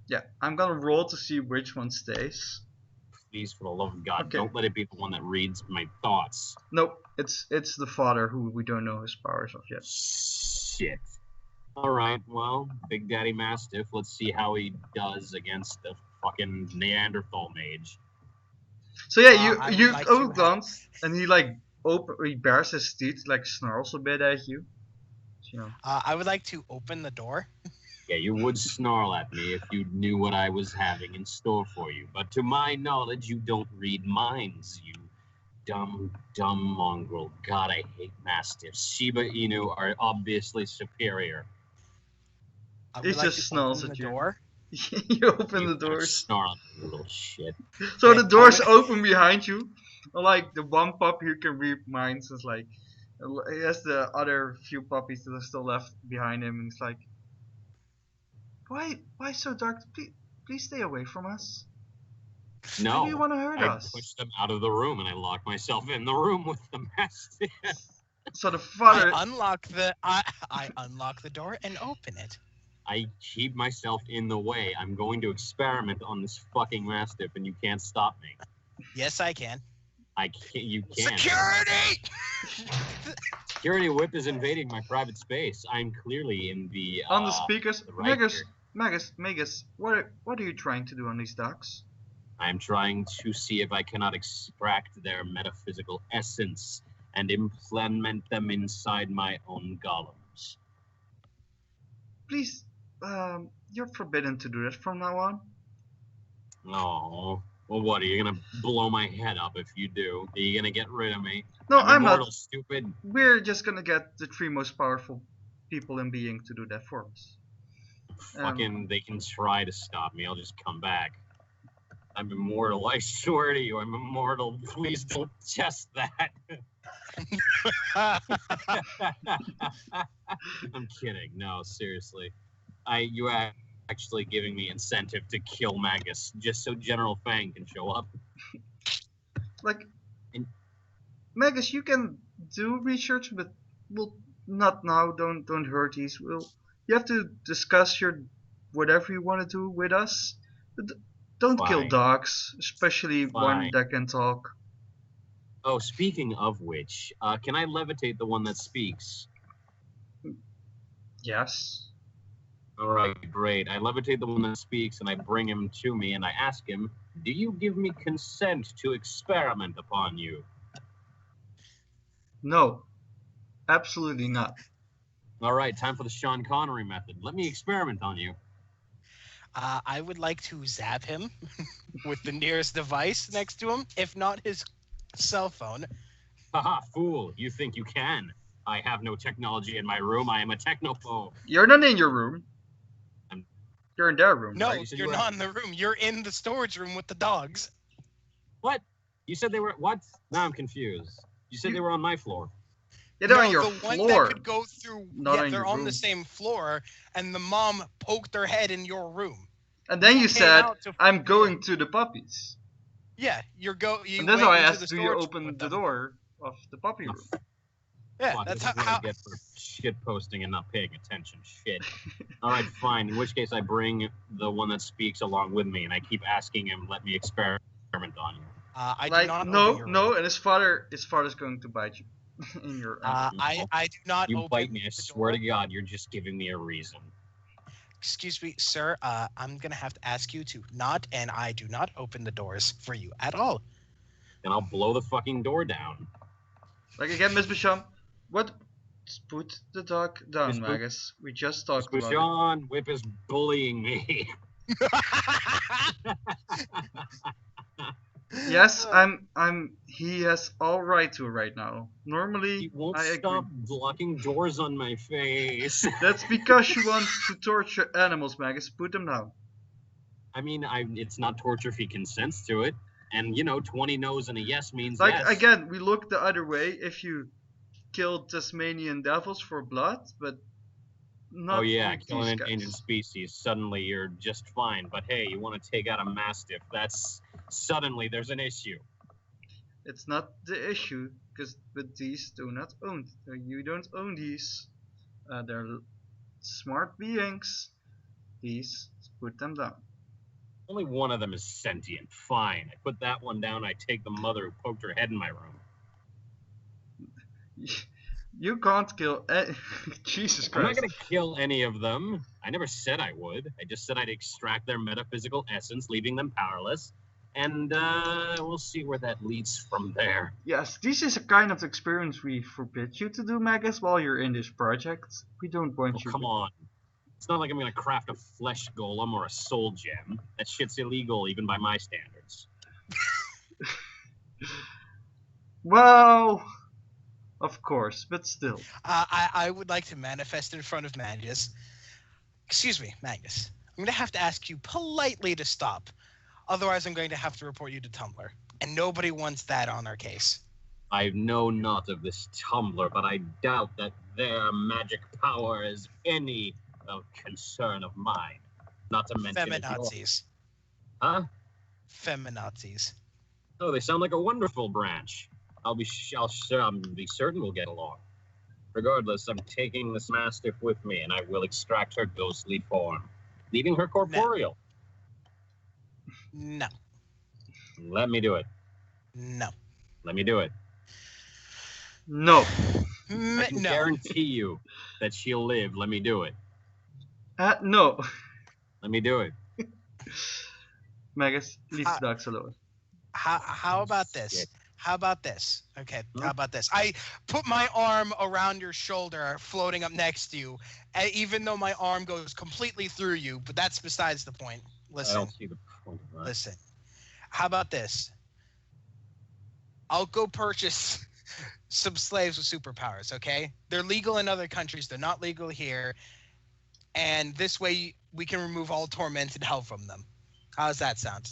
Yeah, I'm gonna roll to see which one stays. Please, for the love of God, Okay. don't let it be the one that reads my thoughts. Nope, it's the father who we don't know his powers of yet. Shit. All right, well, Big Daddy Mastiff, let's see how he does against the fucking Neanderthal mage. So yeah, I you would like to glance, and he like he bares his teeth, like snarls a bit at you. You know. I would like to open the door. Yeah, you would snarl at me if you knew what I was having in store for you. But to my knowledge, you don't read minds, you dumb mongrel. God, I hate mastiffs. Shiba Inu are obviously superior. I He would like just to snarls open at the you. door. You open You the better doors. snarl at me, little shit. So Yeah, the doors I would- open behind you. Like the one puppy who can read minds is like, he has the other few puppies that are still left behind him, and he's like, why so dark? Please stay away from us. No, Why do you want to hurt I us? pushed them out of the room and I locked myself in the room with the mastiff. So the father. I unlock the door and open it. I keep myself in the way. I'm going to experiment on this fucking mastiff, and you can't stop me. Yes, I can. I can't. You can't. Security! Security whip is invading my private space. I'm clearly in the On the speakers, the right Magus, what are you trying to do on these docks? I'm trying to see if I cannot extract their metaphysical essence and implement them inside my own golems. Please, you're forbidden to do that from now on. Oh, well, what, are you gonna blow my head up if you do? Are you gonna get rid of me? No, I'm I'm immortal, not. stupid. We're just gonna get the 3 most powerful people in being to do that for us. Fucking, they can try to stop me. I'll just come back. I'm immortal. I swear to you, I'm immortal. Please don't test that. I'm kidding. No, seriously. You are actually giving me incentive to kill Magus just so General Fang can show up. Like, And- Magus, you can do research, but well, not now. Don't hurt these. You have to discuss your whatever you want to do with us. But don't kill Fine. dogs, especially one Fine. that can talk. Oh, speaking of which, can I levitate the one that speaks? Yes. All right, great. I levitate the one that speaks, and I bring him to me, and I ask him, "Do you give me consent to experiment upon you?" No. Absolutely not. All right, time for the Sean Connery method. Let me experiment on you. I would like to zap him with the nearest device next to him, if not his cell phone. Haha, fool! You think you can? I have no technology in my room. I am a technophobe. You're not in your room. I'm- You're in their room. No, right? You said you're you were- not in the room. You're in the storage room with the dogs. What? You said they were what? Now I'm confused. You said they were on my floor. Yeah, they're no, on your the floor. one that could go through. Not yeah, on they're your on room. the same floor, and the mom poked their head in your room. And then you came said, out to- "I'm going to the puppies." Yeah, you And that's went how I into asked, the "Do you storage room open with the them. door of the puppy room?" Yeah, Fuck, that's this is what how. I get for shit posting and not paying attention. Shit. All right, fine. In which case, I bring the one that speaks along with me, and I keep asking him, "Let me experiment on you." I Like, do not no, open your no, room. and his father's going to bite you in your. I do not You open bite me. I the swear to door. God, you're just giving me a reason. Excuse me, sir. I'm gonna have to ask you to not, and I do not open the doors for you at all. Then I'll blow the fucking door down. Like again, Miss Bisham, what? Put the dog down, Miss Bu- Magus. We just talked about it. Sean Whip is bullying me. Yes, He has all right to right now. Normally, He won't I agree. stop blocking doors on my face. That's because you want to torture animals, Magus. Put them down. I mean, it's not torture if he consents to it. And, 20 no's and a yes means Like yes. again, we look the other way if you killed Tasmanian devils for blood, but Not Oh yeah, with killing these an guys. endangered species. Suddenly you're just fine. But hey, you want to take out a mastiff? That's suddenly there's an issue. It's not the issue, because but these do not own. You don't own these. They're smart beings. Please put them down. Only one of them is sentient. Fine. I put that one down. I take the mother who poked her head in my room. You can't kill. Jesus I'm not Christ. going to kill any of them. I never said I would. I just said I'd extract their metaphysical essence, leaving them powerless. And we'll see where that leads from there. Yes, this is a kind of experience we forbid you to do, Magus, while you're in this project. We don't want Oh, you. come on. It's not like I'm going to craft a flesh golem or a soul gem. That shit's illegal, even by my standards. Well, of course, but still. I would like to manifest in front of Magus. Excuse me, Magus. I'm going to have to ask you politely to stop. Otherwise, I'm going to have to report you to Tumblr. And nobody wants that on our case. I know not of this Tumblr, but I doubt that their magic power is any of concern of mine. Not to mention... Feminazis. Huh? Feminazis. Oh, they sound like a wonderful branch. I'll be certain we'll get along. Regardless, I'm taking this mastiff with me, and I will extract her ghostly form, leaving her corporeal. No. Let me do it. No. Let me do it. No. I can No. guarantee you that she'll live. Let me do it. No. Let me do it. Magus, leave the dogs alone. How about this? Shit. How about this? Okay, how about this? I put my arm around your shoulder, floating up next to you, even though my arm goes completely through you, but that's besides the point. I Listen, don't see the point of that. listen. How about this? I'll go purchase some slaves with superpowers, okay? They're legal in other countries. They're not legal here. And this way we can remove all torment and hell from them. How does that sound?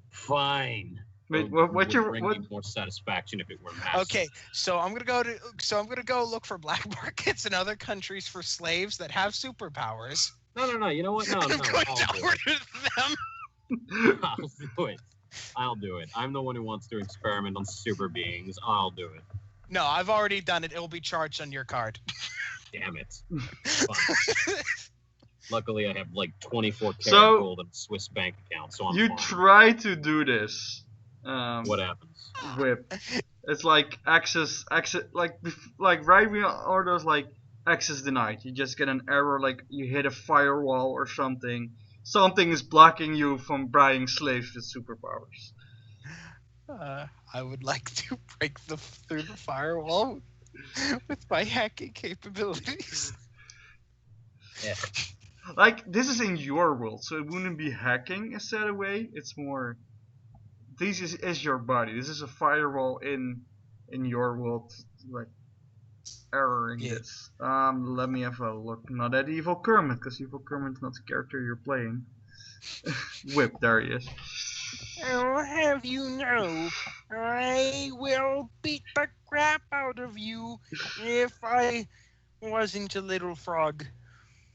Fine. Wait, It what would your bring what? me more satisfaction if it were massive. Okay, so I'm gonna go look for black markets in other countries for slaves that have superpowers. No. You know what? No. I'm going I'll to do order it. them. I'll do it. I'm the one who wants to experiment on super beings. I'll do it. No, I've already done it. It'll be charged on your card. Damn it. Fine. Luckily, I have like 24 karat So, gold in a Swiss bank account, so I'm You fine. try to do this. What happens? Whip. It's like access, like right when orders like access denied. You just get an error, like you hit a firewall or something. Something is blocking you from buying slaves with superpowers. I would like to break through the firewall with my hacking capabilities. Yeah. Like this is in your world, so it wouldn't be hacking in a way. It's more. This is your body. This is a firewall in your world, like erroring Yeah. this. Let me have a look. Not at Evil Kermit, because Evil Kermit's not the character you're playing. Whip, there he is. I'll have you know, I will beat the crap out of you if I wasn't a little frog.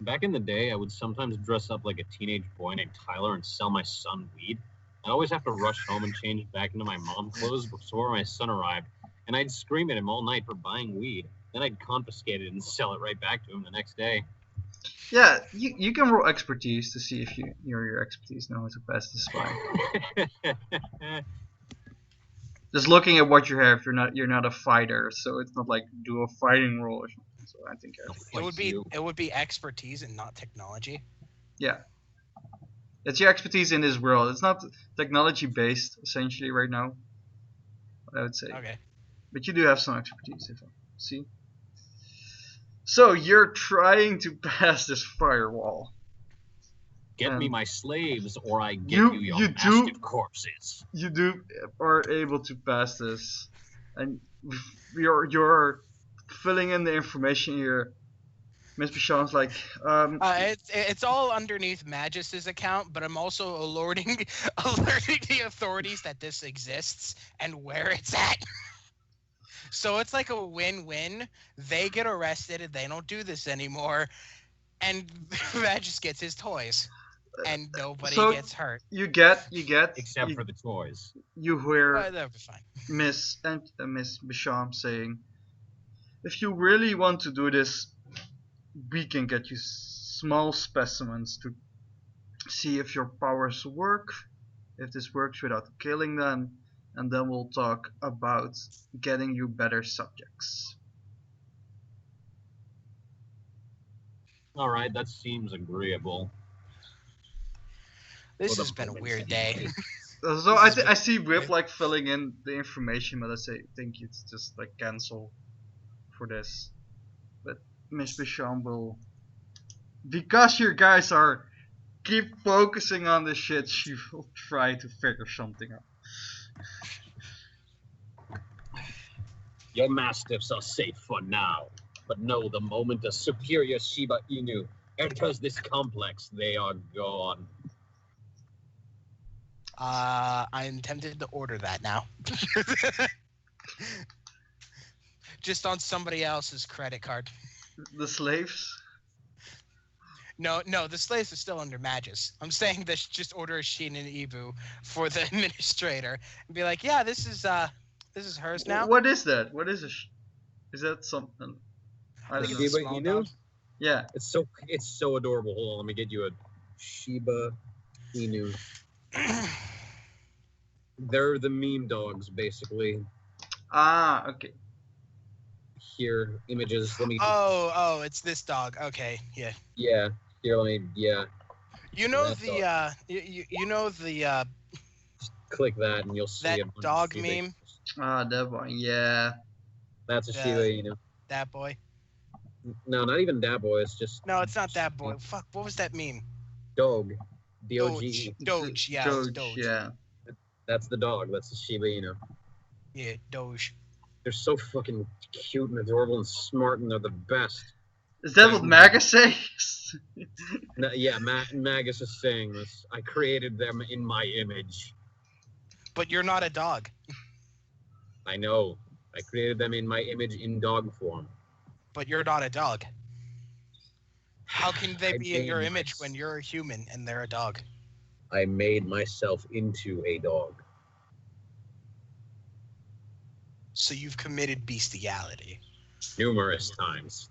Back in the day, I would sometimes dress up like a teenage boy named Tyler and sell my son weed. I'd always have to rush home and change it back into my mom clothes before my son arrived, and I'd scream at him all night for buying weed. Then I'd confiscate it and sell it right back to him the next day. Yeah, you can roll expertise to see if your expertise know how to pass this spy. Just looking at what you have, you're not a fighter, so it's not like do a fighting roll or something. So I think It would be expertise and not technology. yeah, it's your expertise in this world. It's not technology based essentially right now, I would say. Okay. But you do have some expertise, if I see. So you're trying to pass this firewall. Get me my slaves, or I get You- you your you do- mastiff corpses. You are able to pass this, and you're filling in the information here. Miss Bichon's like, It's all underneath Magus's account, but I'm also alerting the authorities that this exists and where it's at. So it's like a win-win. They get arrested and they don't do this anymore. and Magus gets his toys, and nobody So gets hurt. you get Except for the toys. you hear That'll be fine. Miss Bisham saying, if you really want to do this, we can get you small specimens to see if your powers work, if this works without killing them, and then we'll talk about getting you better subjects. Alright, that seems agreeable. This Well, has the been a moment weird that day. he- So I see Whip like filling in the information, but think it's just like cancel for this. But Miss Bisham will, because you guys are keep focusing on this shit, she will try to figure something out. Your mastiffs are safe for now, but know the moment a superior Shiba Inu enters this complex, they are gone. I'm tempted to order that now. Just on somebody else's credit card. The slaves? No, the slaves are still under Magus. I'm saying that just order a Sheen and Ibu for the administrator and be like, yeah, this is hers now. What is that? What is is that something? I don't think know. it's a Shiba small Inu? dog. Yeah. It's so adorable. Hold on, let me get you a Shiba Inu. They're the meme dogs, basically. Ah, okay. Here, images. Let me. Oh, it's this dog. Okay, yeah. Yeah. Here, let me. Yeah. You know That the dog. you know the Click that, and you'll see that a bunch of dog Shiba meme? Inus. Ah, that one. Yeah. That's a Yeah. Shiba Inu. that boy. No, not even that boy. It's just No, it's not that boy. Fuck, what was that meme? Dog. D-O-G-E. Doge, yeah, it's Doge, Doge. yeah. That's the dog. That's the Shiba Inu. Yeah, Doge. They're so fucking cute and adorable and smart, and they're the best. Is that what Magus says? No, yeah, Magus is saying this. I created them in my image. But you're not a dog. I know. I created them in my image in dog form. But you're not a dog. How can they I be in your made image when you're a human and they're a dog? I made myself into a dog. So you've committed bestiality. Numerous times.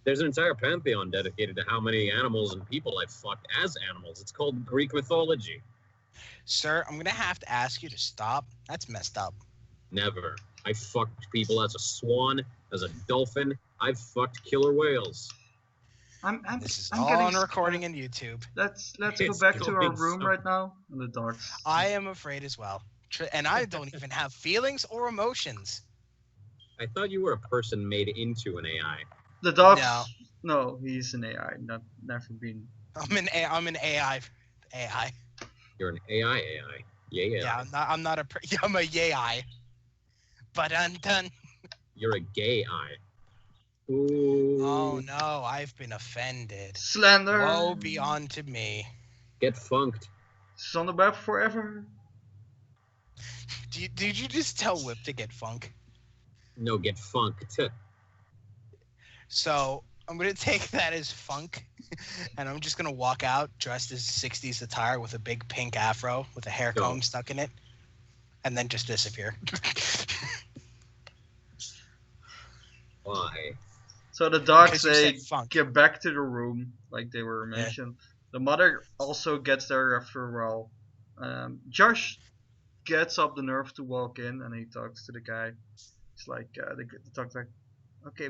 There's an entire pantheon dedicated to how many animals and people I've fucked as animals. It's called Greek mythology. Sir, I'm gonna have to ask you to stop. That's messed up. Never. I fucked people as a swan, as a dolphin. I've fucked killer whales. This is I'm all getting on recording in YouTube. Let's go It's back to our going room so- right now. And the dogs. I am afraid as well. And I don't even have feelings or emotions. I thought you were a person made into an AI. The dogs. No. No, he's an AI. Never been. I'm an AI. AI. You're an AI. Yeah. Yeah, I'm not I'm a yay. But undone. You're a gay eye. Ooh. Oh no, I've been offended. Slender. Woe be unto me. Get funked. It's on the web forever. Did you just tell Whip to get funk? No, get funked. So I'm gonna take that as funk, and I'm just gonna walk out dressed as 60s attire with a big pink afro with a hair Go. comb stuck in it, and then just disappear. Why? So the dogs Because you say said funk. get back to the room, like they were Yeah. mentioned. The mother also gets there after a while. Josh gets up the nerve to walk in, and he talks to the guy. It's like they talk like, okay,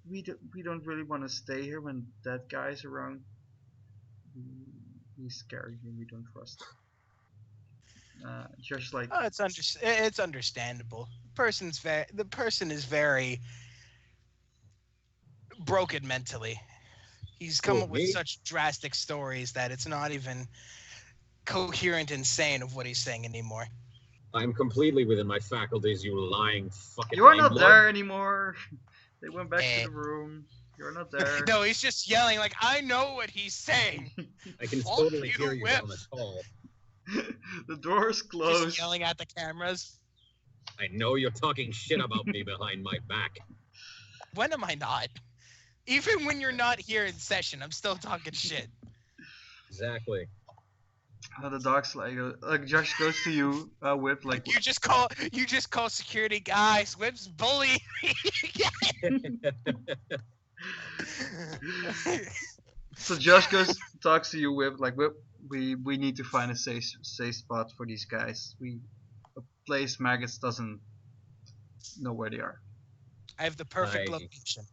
we don't really want to stay here when that guy's around. He's scary and we don't trust him. Josh like, Oh, it's understandable. The person is very broken mentally. He's come Who, up with me? such drastic stories that it's not even coherent and sane of what he's saying anymore. I'm completely within my faculties, you lying fucking you're not lame there anymore. They went back Eh. to the room. You're not there. No, he's just yelling like, I know what he's saying. I can Fuck totally you, hear you Whip. down the hall. The door's Just closed. yelling at the cameras. I know you're talking shit about me behind my back. When am I not? Even when you're not here in session, I'm still talking shit. Exactly. The dog's like Josh goes to you, Whip, like You just call security guys. Whip's bully. so Josh goes talks to you, Whip, like Whip. We need to find a safe spot for these guys. A place Magus doesn't know where they are. I have the perfect I- location.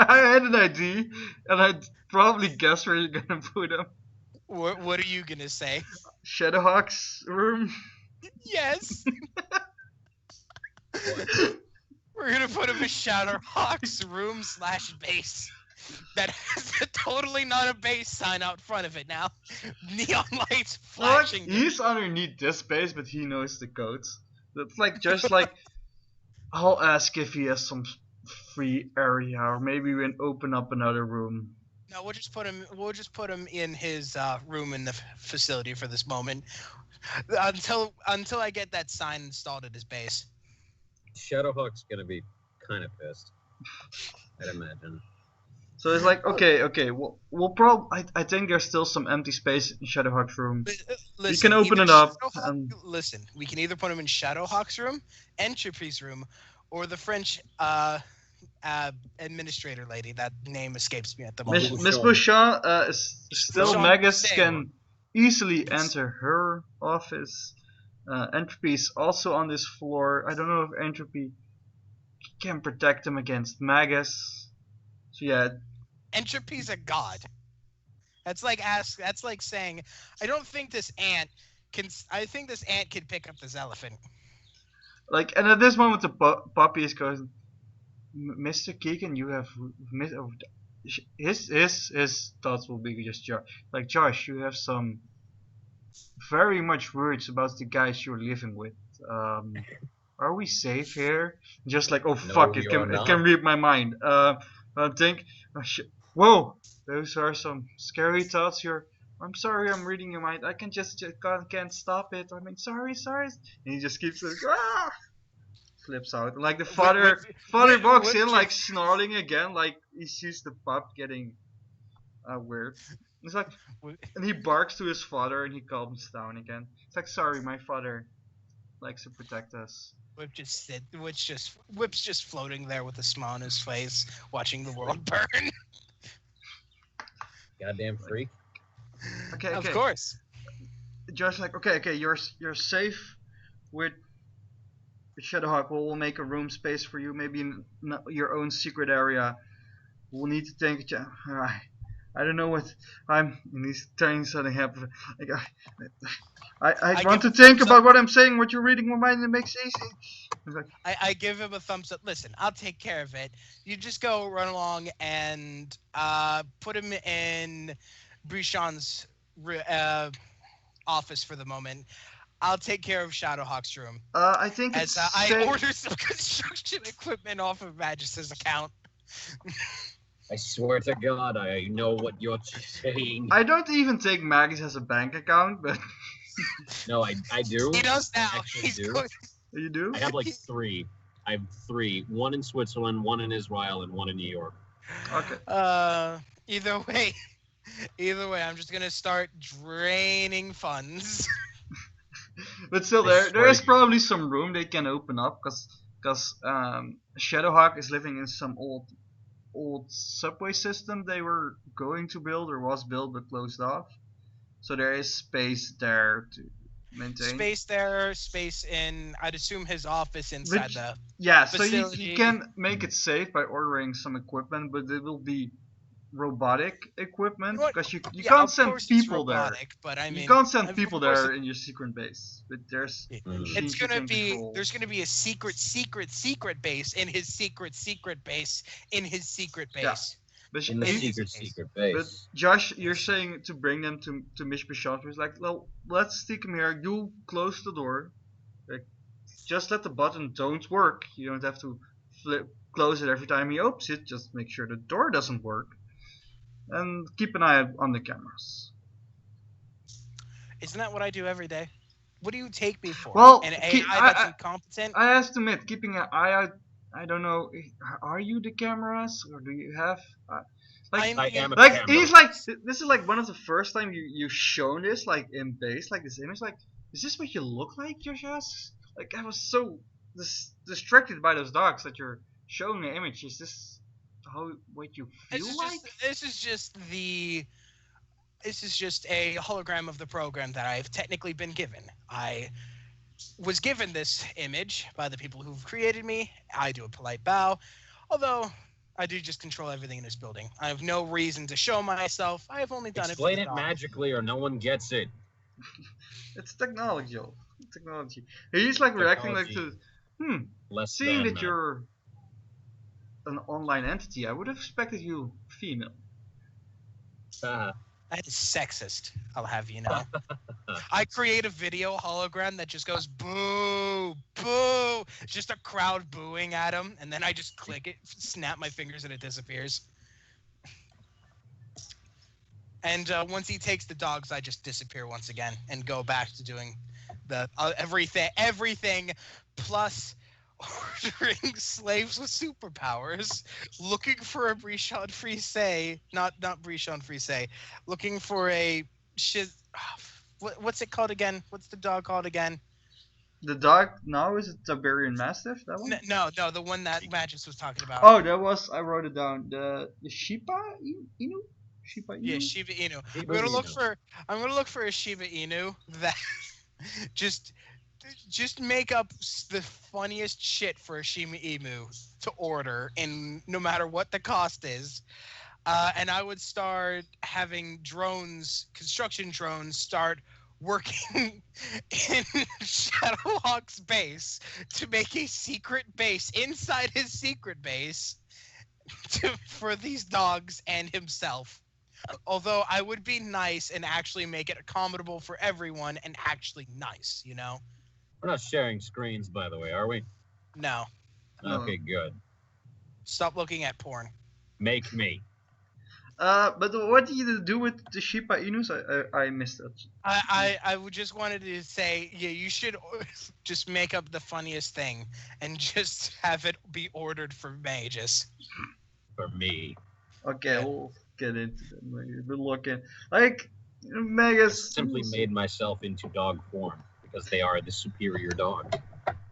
I had an idea, and I'd probably guess where you're gonna put him. What are you gonna say? Shadowhawk's room. Yes. What? We're gonna put him in Shadowhawk's room / base. That has totally not a base sign out front of it now. Neon lights flashing. He's underneath this base, but he knows the codes. That's like just like I'll ask if he has some free area, or maybe we can open up another room. No, we'll just put him. We'll just put him in his room in the facility for this moment, until I get that sign installed at his base. Shadowhawk's gonna be kind of pissed, I'd imagine. So it's like okay, we'll probably. I think there's still some empty space in Shadowhawk's room. Listen, can open either it up Shadowhawk- and- Listen, we can either put him in Shadowhawk's room, Entropy's room, or the French administrator lady. That name escapes me at the moment. Miss Bouchon is still Bouchon Magus Sale. can easily enter her office. Entropy is also on this floor. I don't know if Entropy can protect him against Magus. So yeah, Entropy's a god. That's like saying, I don't think this ant can. I think this ant can pick up this elephant. like, and at this moment the puppy is going, Mr. Keegan, you have his thoughts will be just like Josh, you have some very much words about the guys you're living with. Are we safe here? Just like, oh fuck, it can read my mind. I think, whoa, those are some scary thoughts. I'm sorry, I'm reading your mind. I can't stop it. I mean, sorry. And he just keeps like, flips out. Like the father walks in like snarling again, like he sees the pup getting weird. It's like, and he barks to his father and he calms down again. It's like, sorry, my father likes to protect us. Whip's just floating there with a smile on his face, watching the world burn. Goddamn freak. Okay. Of course. Josh, like, okay, you're safe with Shadowhawk. We'll make a room space for you, maybe in your own secret area. We'll need to think. I don't know what I'm. And he's turning something happen. Like, I want to think about what I'm saying. What you're reading my mind, it makes it easy. Like, I give him a thumbs up. Listen, I'll take care of it. You just go run along and put him in Bouchon's office for the moment. I'll take care of Shadowhawk's room. I think as I order some construction equipment off of Magus' account. I swear to God, I know what you're saying. I don't even think Magus has a bank account, but No, I do. He does now. I actually He's do. going- you do. I have like three. I have three. One in Switzerland, one in Israel, and one in New York. Okay. Either way, I'm just gonna start draining funds. But still, there is probably some room they can open up because Shadowhawk is living in some old subway system they were going to build or was built but closed off. So there is space there to maintain. Space in, I'd assume, his office inside the. Yeah, so facility. you can make it safe by ordering some equipment, but it will be robotic equipment because you can't send people there. But I mean, you can't send people there in your secret base. But there's It's gonna be there's gonna be a secret base in his secret base in his secret base. Yeah. But In the secret base. But Josh, you're saying to bring them to Miss Bouchon. It's like, well, let's stick him here. You close the door. Like, just let the button don't work. You don't have to close it every time he opens it. Just make sure the door doesn't work. And keep an eye out on the cameras. Isn't that what I do every day? What do you take me for? Well, an AI that's incompetent? I have to admit, keeping an eye out I don't know. Are you the cameras, or do you have like I am a like camera. he's like this is like one of the first time you shown this like in base like this image like is this what you look like, Josh asks? Like I was so distracted by those dogs that you're showing the image. Is this how what you feel like? This is just a hologram of the program that I've technically been given. I was given this image by the people who've created me. I do a polite bow, although I do just control everything in this building. I have no reason to show myself. I have only done Explain it it for the dog. magically, or no one gets it. It's technology, technology. He's like reacting like to Less seeing than that you're an online entity. I would have expected you female. That is sexist, I'll have you know. I create a video hologram that just goes boo, boo. It's just a crowd booing at him, and then I just click it, snap my fingers, and it disappears. And once he takes the dogs, I just disappear once again and go back to doing the everything plus ordering slaves with superpowers, looking for a Brishon Frise, not Brishon Frise, looking for a what's it called again? What's the dog called again? The dog now is a Tiberian Mastiff. That one? No, the one that Magus was talking about. Oh, that was I wrote it down. The Shiba Inu. Shiba Inu. Yeah, Shiba Inu. I'm gonna look for a Shiba Inu that just make up the funniest shit for a Shiba Inu to order, and no matter what the cost is. And I would start having construction drones, start working in Shadowhawk's base to make a secret base inside his secret base for these dogs and himself. Although I would be nice and actually make it accommodable for everyone and actually nice, you know? We're not sharing screens, by the way, are we? No. Okay, good. Stop looking at porn. Make me. But what did you do with the Shiba Inus? I missed it. I would just wanted to say, yeah, you should just make up the funniest thing and just have it be ordered for Magus. For me. Okay, we'll get into that. We've been looking like Magus. Simply made myself into dog form because they are the superior dog.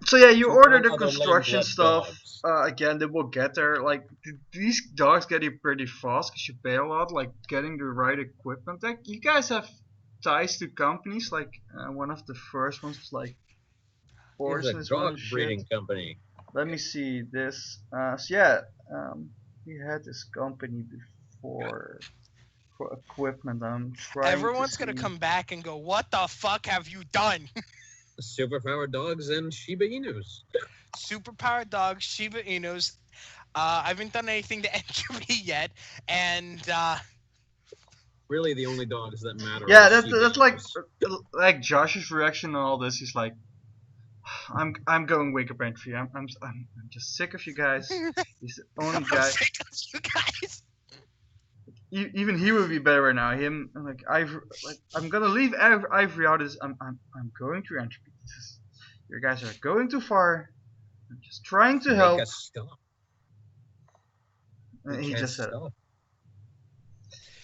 So yeah, you So order the all other construction lame-blood stuff. dogs. Again, they will get there. Like these dogs get here pretty fast because you pay a lot. Like getting the right equipment. Like you guys have ties to companies. Like one of the first ones was like It's a dog breeding company. Let me see this. So yeah, we had this company before for equipment. I'm trying. Everyone's gonna come back and go, "What the fuck have you done?" Superpowered dogs and Shiba Inus. Superpowered dogs, Shiba Inus. I haven't done anything to entropy yet, and Really, the only dogs that matter. Yeah, are that's Shiba Inus. like Josh's reaction and all this. He's like, I'm going wake up entry. I'm just sick of you guys. He's the only I'm guy. sick of you guys. Even he would be better right now. Him like I'm gonna leave Ivory out. I'm going to entropy. You guys are going too far. I'm just trying to help. Make us stop. And he Can't just said it. stop.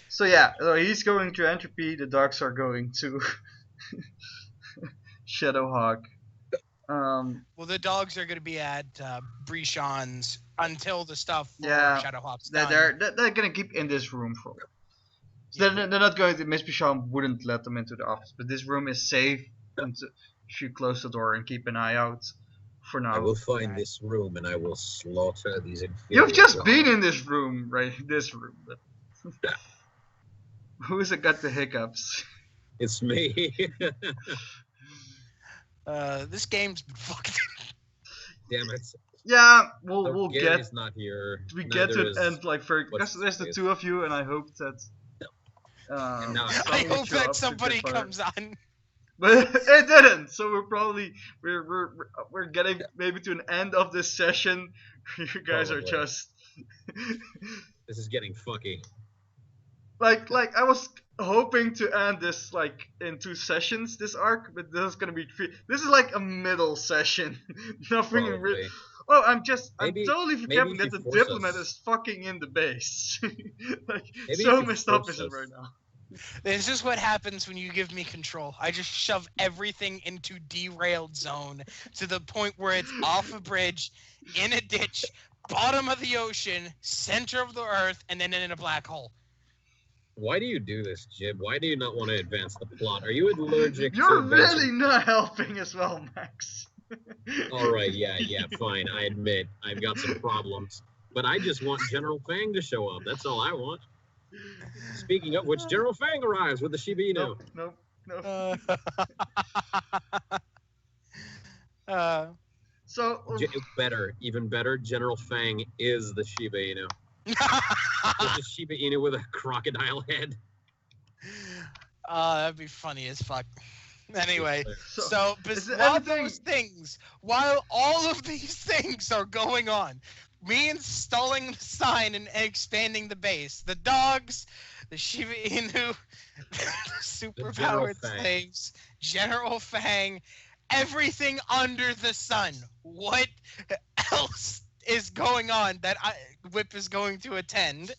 So yeah, so he's going to entropy. The dogs are going to Shadowhawk. Well, the dogs are going to be at Brishon's until the stuff for Yeah, Shadowhawk's done. they're gonna keep in this room for. So they're not going to. Miss Bichon wouldn't let them into the office, but this room is safe. And she close the door and keep an eye out for now. I will find this room and I will slaughter these inferior You've just dogs. been in this room, right? This room. But who's it got the hiccups? It's me. This game's been fucking. Damn it. Yeah, So we'll Gary's get not here. we get to Neither an is- end like very. what's There's the his two of you, and I hope that. And now I someone hope show up that to somebody get fired. comes on. But it didn't, so we're getting maybe to an end of this session. You guys are Probably. just This is getting fucky. like I was hoping to end this like in 2 sessions this arc, but this is gonna be 3. This is like a middle session. Nothing Probably. Oh, I'm Maybe- totally maybe forgetting if that you the force diplomat us- is fucking in the base. Like, Maybe so if you messed up force is it us- right now? This is what happens when you give me control. I just shove everything into derailed zone to the point where it's off a bridge, in a ditch, bottom of the ocean, center of the earth, and then in a black hole. Why do you do this, Jib? Why do you not want to advance the plot? Are you allergic to You're advancing? really not helping as well, Max. All right, yeah, fine. I admit I've got some problems, but I just want General Fang to show up. That's all I want. Speaking of which, General Fang arrives with the Shiba Inu. Nope. So, Even better, General Fang is the Shiba Inu. Just a Shiba Inu with a crocodile head. That'd be funny as fuck. Anyway, so is there while anything- those things, while all of these things are going on, me installing the sign and expanding the base, the dogs, the Shiba Inu, superpowered Fang. slaves, General Fang, everything under the sun. What else is going on that Whip is going to attend?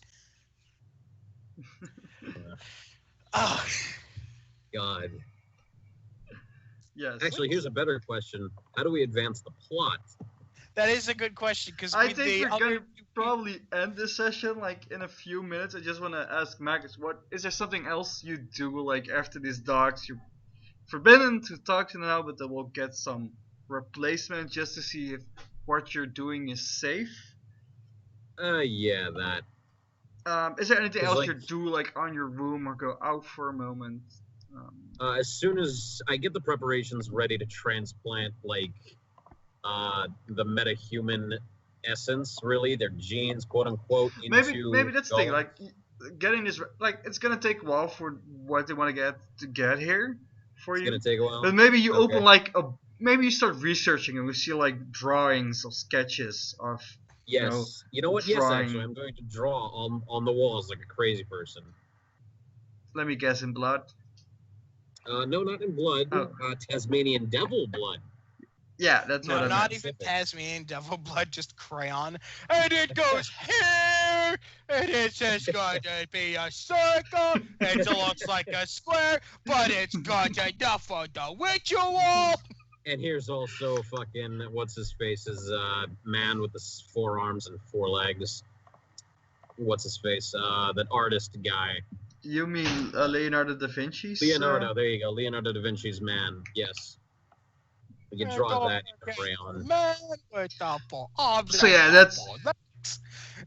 Oh, God. yes. Actually, here's a better question. How do we advance the plot? that is a good question because I think we're gonna probably end this session like in a few minutes. I just want to ask Magus, what is there something else you do like after these dogs? You're forbidden to talk to now, but then we'll get some replacement just to see if what you're doing is safe. Yeah, that. Is there anything It's else like- you do like on your room or go out for a moment? As soon as I get the preparations ready to transplant, like, the metahuman essence, really, their genes, quote unquote, into Maybe that's the thing. Golem. Like getting this, like it's gonna take a while for what they want to get here for It's you. gonna take a while. But maybe you Okay. open like maybe you start researching and we see like drawings or sketches of. Yes. You know what? Yes, drawing. actually, I'm going to draw on the walls like a crazy person. Let me guess, in blood. No, not in blood. Oh. Tasmanian devil blood. Yeah, that's what No, I not meant. even Tasmanian devil blood, just crayon. And it goes here, and it's just going to be a circle. It looks like a square, but it's got enough for the ritual. And here's also fucking what's his face's man with the 4 arms and 4 legs. What's his face? That artist guy. You mean Leonardo da Vinci's? Leonardo. There you go. Leonardo da Vinci's man. Yes. We can draw that in crayon. Man with the So yeah, that's-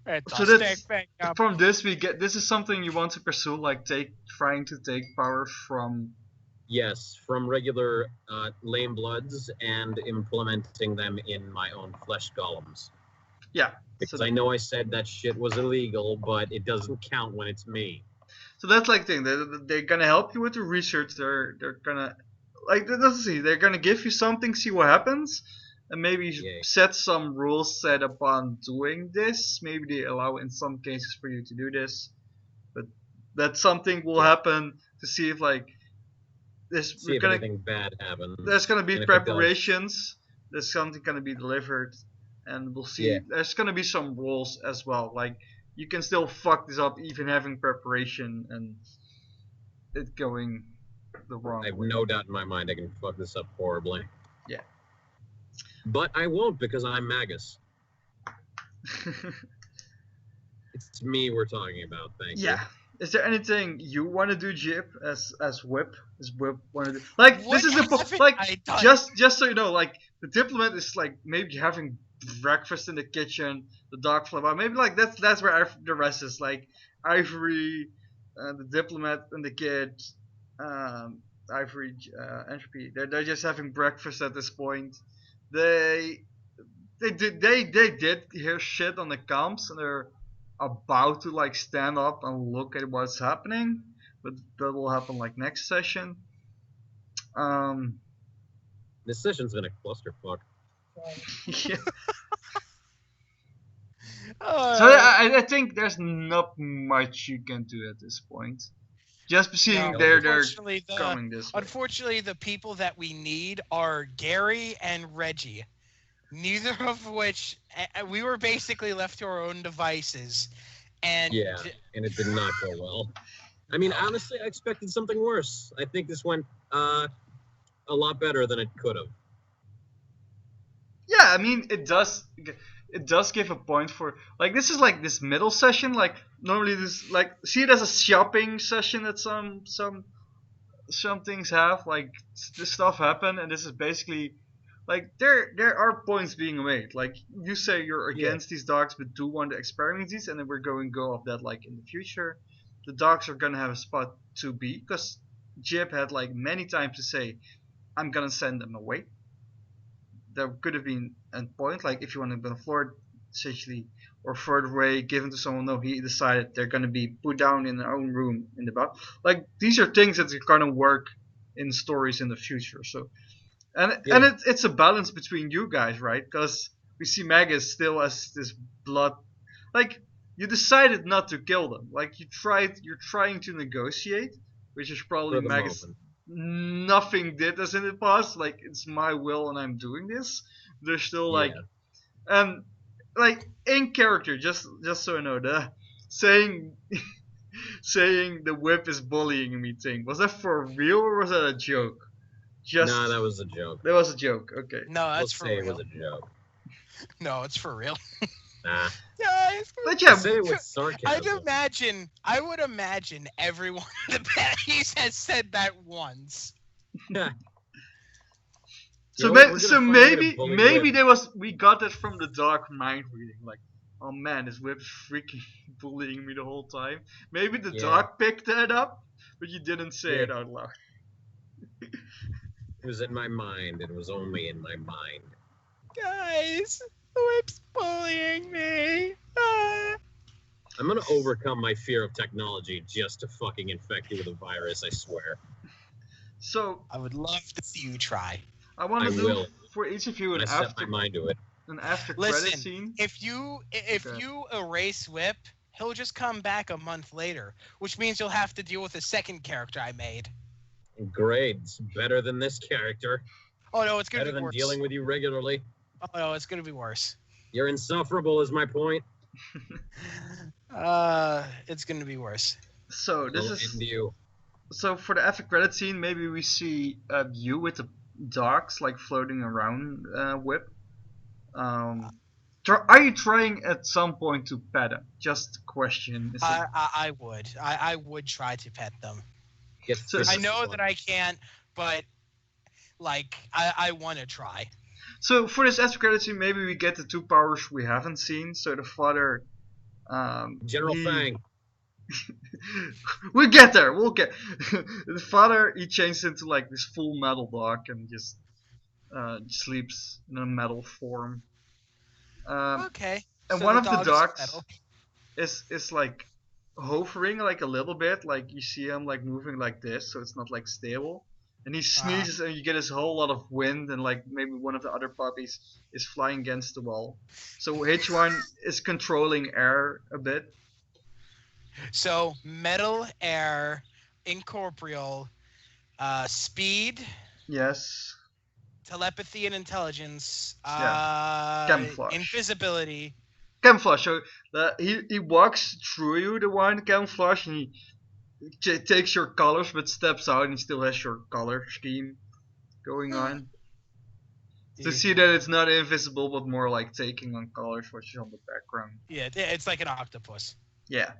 It's So a that's- stick finger. From this, we get this is something you want to pursue, like trying to take power from. Yes, from regular lame bloods and implementing them in my own flesh golems. Yeah. Because So, I know I said that shit was illegal, but it doesn't count when it's me. so that's like the thing. They're gonna help you with the research. They're gonna like let's see. They're gonna give you something, see what happens, and maybe Yay. set some rules set upon doing this. Maybe they allow in some cases for you to do this, but that something will Yeah. happen to see if like this. See if anything bad happens. There's gonna be And if it does- preparations. There's something gonna be delivered, and we'll see. Yeah. There's gonna be some rules as well. Like you can still fuck this up even having preparation and it going the wrong I have way. no doubt in my mind I can fuck this up horribly. Yeah. But I won't because I'm Magus. It's me we're talking about, thank you. Yeah. Is there anything you want to do, Jip, as Whip? As Whip want to do? Like What this is the haven't like I done? just so you know, like the diplomat is like maybe having breakfast in the kitchen. The dog fly by. Maybe like that's where the rest is like Ivory, the diplomat and the kid, Ivory, Entropy. They're just having breakfast at this point. They did hear shit on the comms and they're about to like stand up and look at what's happening, but that will happen like next session. This session's been a clusterfuck. Yeah. Uh, So I think there's not much you can do at this point. Just seeing no, they're unfortunately, coming this way. Unfortunately, the people that we need are Gary and Reggie. neither of which we were basically left to our own devices, and Yeah, and it did not go well. I mean, honestly, I expected something worse. I think this went a lot better than it could have. Yeah, I mean it does. It does give a point for like this is like this middle session. Like normally this like see it as a shopping session that some things have like this stuff happen, and this is basically like there are points being made. Like you say you're Yeah. against these dogs, but do want to experiment these, and then we're going to go off that like in the future, the dogs are gonna have a spot to be because Jib had like many times to say, I'm gonna send them away. There could have been a point like if you want to be on the floor, essentially, or further away, given to someone. No, he decided they're gonna be put down in their own room in the back. Like these are things that are gonna work in stories in the future. So and it's a balance between you guys, right? Because we see Magus still as this blood. Like you decided not to kill them. Like you're trying to negotiate, which is probably For the Magus. moment. Nothing did as in the past. Like it's my will and I'm doing this. They're still like, and like in character. Just so I know, the saying saying the whip is bullying me thing, was that for real or was that a joke? Just No, that was a joke. that was a joke. Okay. no, that's Let's for say it real. was a joke. No, it's for real. Nah. Guys, But yeah, Say it with sarcasm. I would imagine everyone in the baddies has said that once. so You know what, we're so gonna find a way to maybe bully maybe Whip. there was we got that from the dark mind reading. Like, oh man, this whip's freaking bullying me the whole time. Maybe the Yeah. dog picked that up, but you didn't say Yeah. it out loud. It was in my mind. It was only in my mind. Guys, the whip's bullying me. Ah. I'm gonna overcome my fear of technology just to fucking infect you with a virus, I swear. So I would love to see you try. I want I to do will. for each of you I an set my mind to it. after Listen, credit scene. If you Okay. erase Whip, he'll just come back a month later, which means you'll have to deal with the second character I made. Great. It's better than this character. Oh no, it's gonna Better be than worse. dealing with you regularly. Oh no, it's gonna be worse. You're insufferable, is my point. It's gonna be worse. So this I'll is end you. so for the after credit scene. Maybe we see you with the dogs like floating around Whip. Are you trying at some point to pet him? Just a question. Is it- I would. I would try to pet them. Get So- this I is know fun. that I can't, but like I want to try. So for this after credit scene, maybe we get the two powers we haven't seen. So the father, General he- Fang. we'll get there. We'll get the father. He changed into like this full metal dog and just sleeps in a metal form. Okay. and so one the of the dog is dogs metal. is like hovering like a little bit. Like you see him like moving like this, so it's not like stable. And he sneezes, and you get this whole lot of wind, and like maybe one of the other puppies is flying against the wall. So H1 is controlling air a bit. So metal, air, incorporeal, speed, Yes. telepathy, and intelligence. Camouflage. Invisibility. Camouflage. So he walks through you, the one camouflage, and he takes your colors, but steps out and still has your color scheme going on. To see that it's not invisible, but more like taking on colors, which is on the background. Yeah, it's like an octopus. Yeah.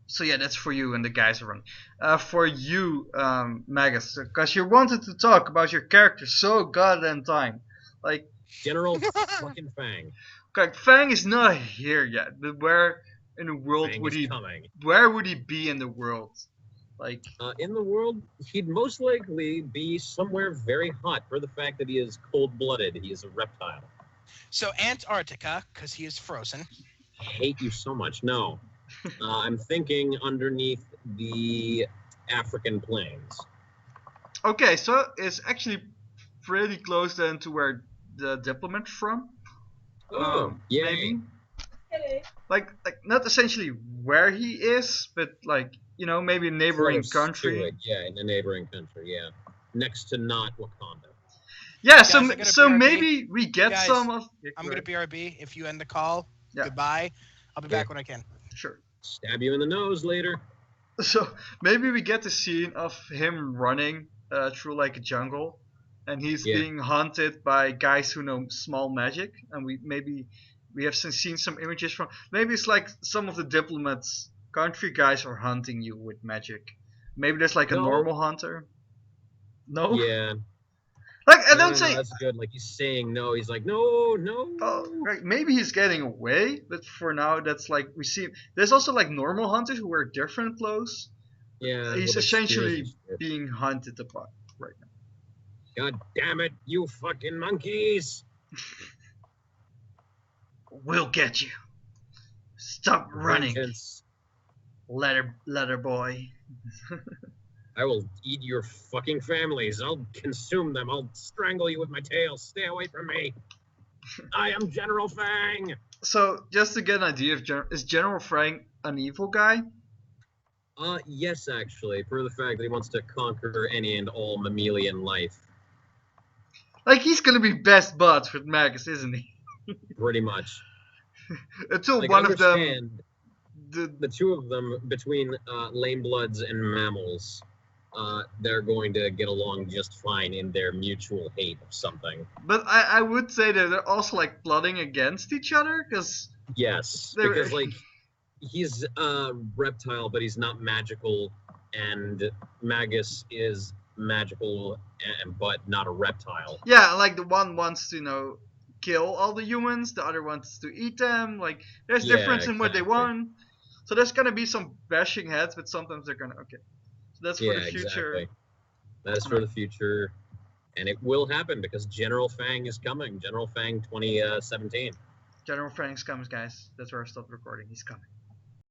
So yeah, that's for you and the guys around. For you, Magus, because you wanted to talk about your character so goddamn time. Like, General fucking Fang. like Fang is not here yet, but where in the world Fang would is he? coming. Where would he be in the world? Like, In the world, he'd most likely be somewhere very hot for the fact that he is cold-blooded. He is a reptile. So Antarctica, because he is frozen. I hate you so much. No. I'm thinking underneath the African plains. okay, so it's actually pretty close then to where the diplomat's from. Yay. Maybe. Like not essentially where he is, but like maybe a neighboring Close to country. it, yeah, in a neighboring country, yeah. Next to not Wakanda. Yeah, Guys, I gotta so BRB. maybe we get Guys, some of. Yeah, I'm go gonna ahead. BRB. If you end the call, Yeah. goodbye. I'll be Yeah. back when I can. Sure. Stab you in the nose later. So maybe we get the scene of him running through like a jungle, and he's Yeah. being hunted by guys who know small magic, and we have seen some images from. Maybe it's like some of the diplomats, country guys are hunting you with magic. Maybe there's like a No. normal hunter. No. Yeah. Like I No, don't no, say. no, that's good. Like he's saying no. He's like, no, no. Oh, right. Maybe he's getting away, but for now, that's like we see. There's also like normal hunters who wear different clothes. Yeah. He's with, like, spears essentially and shit. being hunted upon right now. God damn it, you fucking monkeys! We'll get you. Stop running, Vengeance. letter boy. I will eat your fucking families. I'll consume them. I'll strangle you with my tail. Stay away from me. I am General Fang. So, just to get an idea of is General Frank an evil guy? Yes, actually, for the fact that he wants to conquer any and all mammalian life. Like he's gonna be best buds with Magus, isn't he? Pretty much. Until Like, one of them, understand, the two of them, between lame bloods and mammals, they're going to get along just fine in their mutual hate of something. but I would say that they're also like plotting against each other, because Yes, because like he's a reptile, but he's not magical, and Magus is magical, but not a reptile. yeah, like the one wants to kill all the humans, the other wants to eat them. Like there's Yeah, difference in what they exactly. want. So there's gonna be some bashing heads, but sometimes they're gonna okay. So that's for the future. Exactly. That is for the future, and it will happen because General Fang is coming. General Fang 2017. General Frank's comes, guys. That's where I stopped recording. He's coming.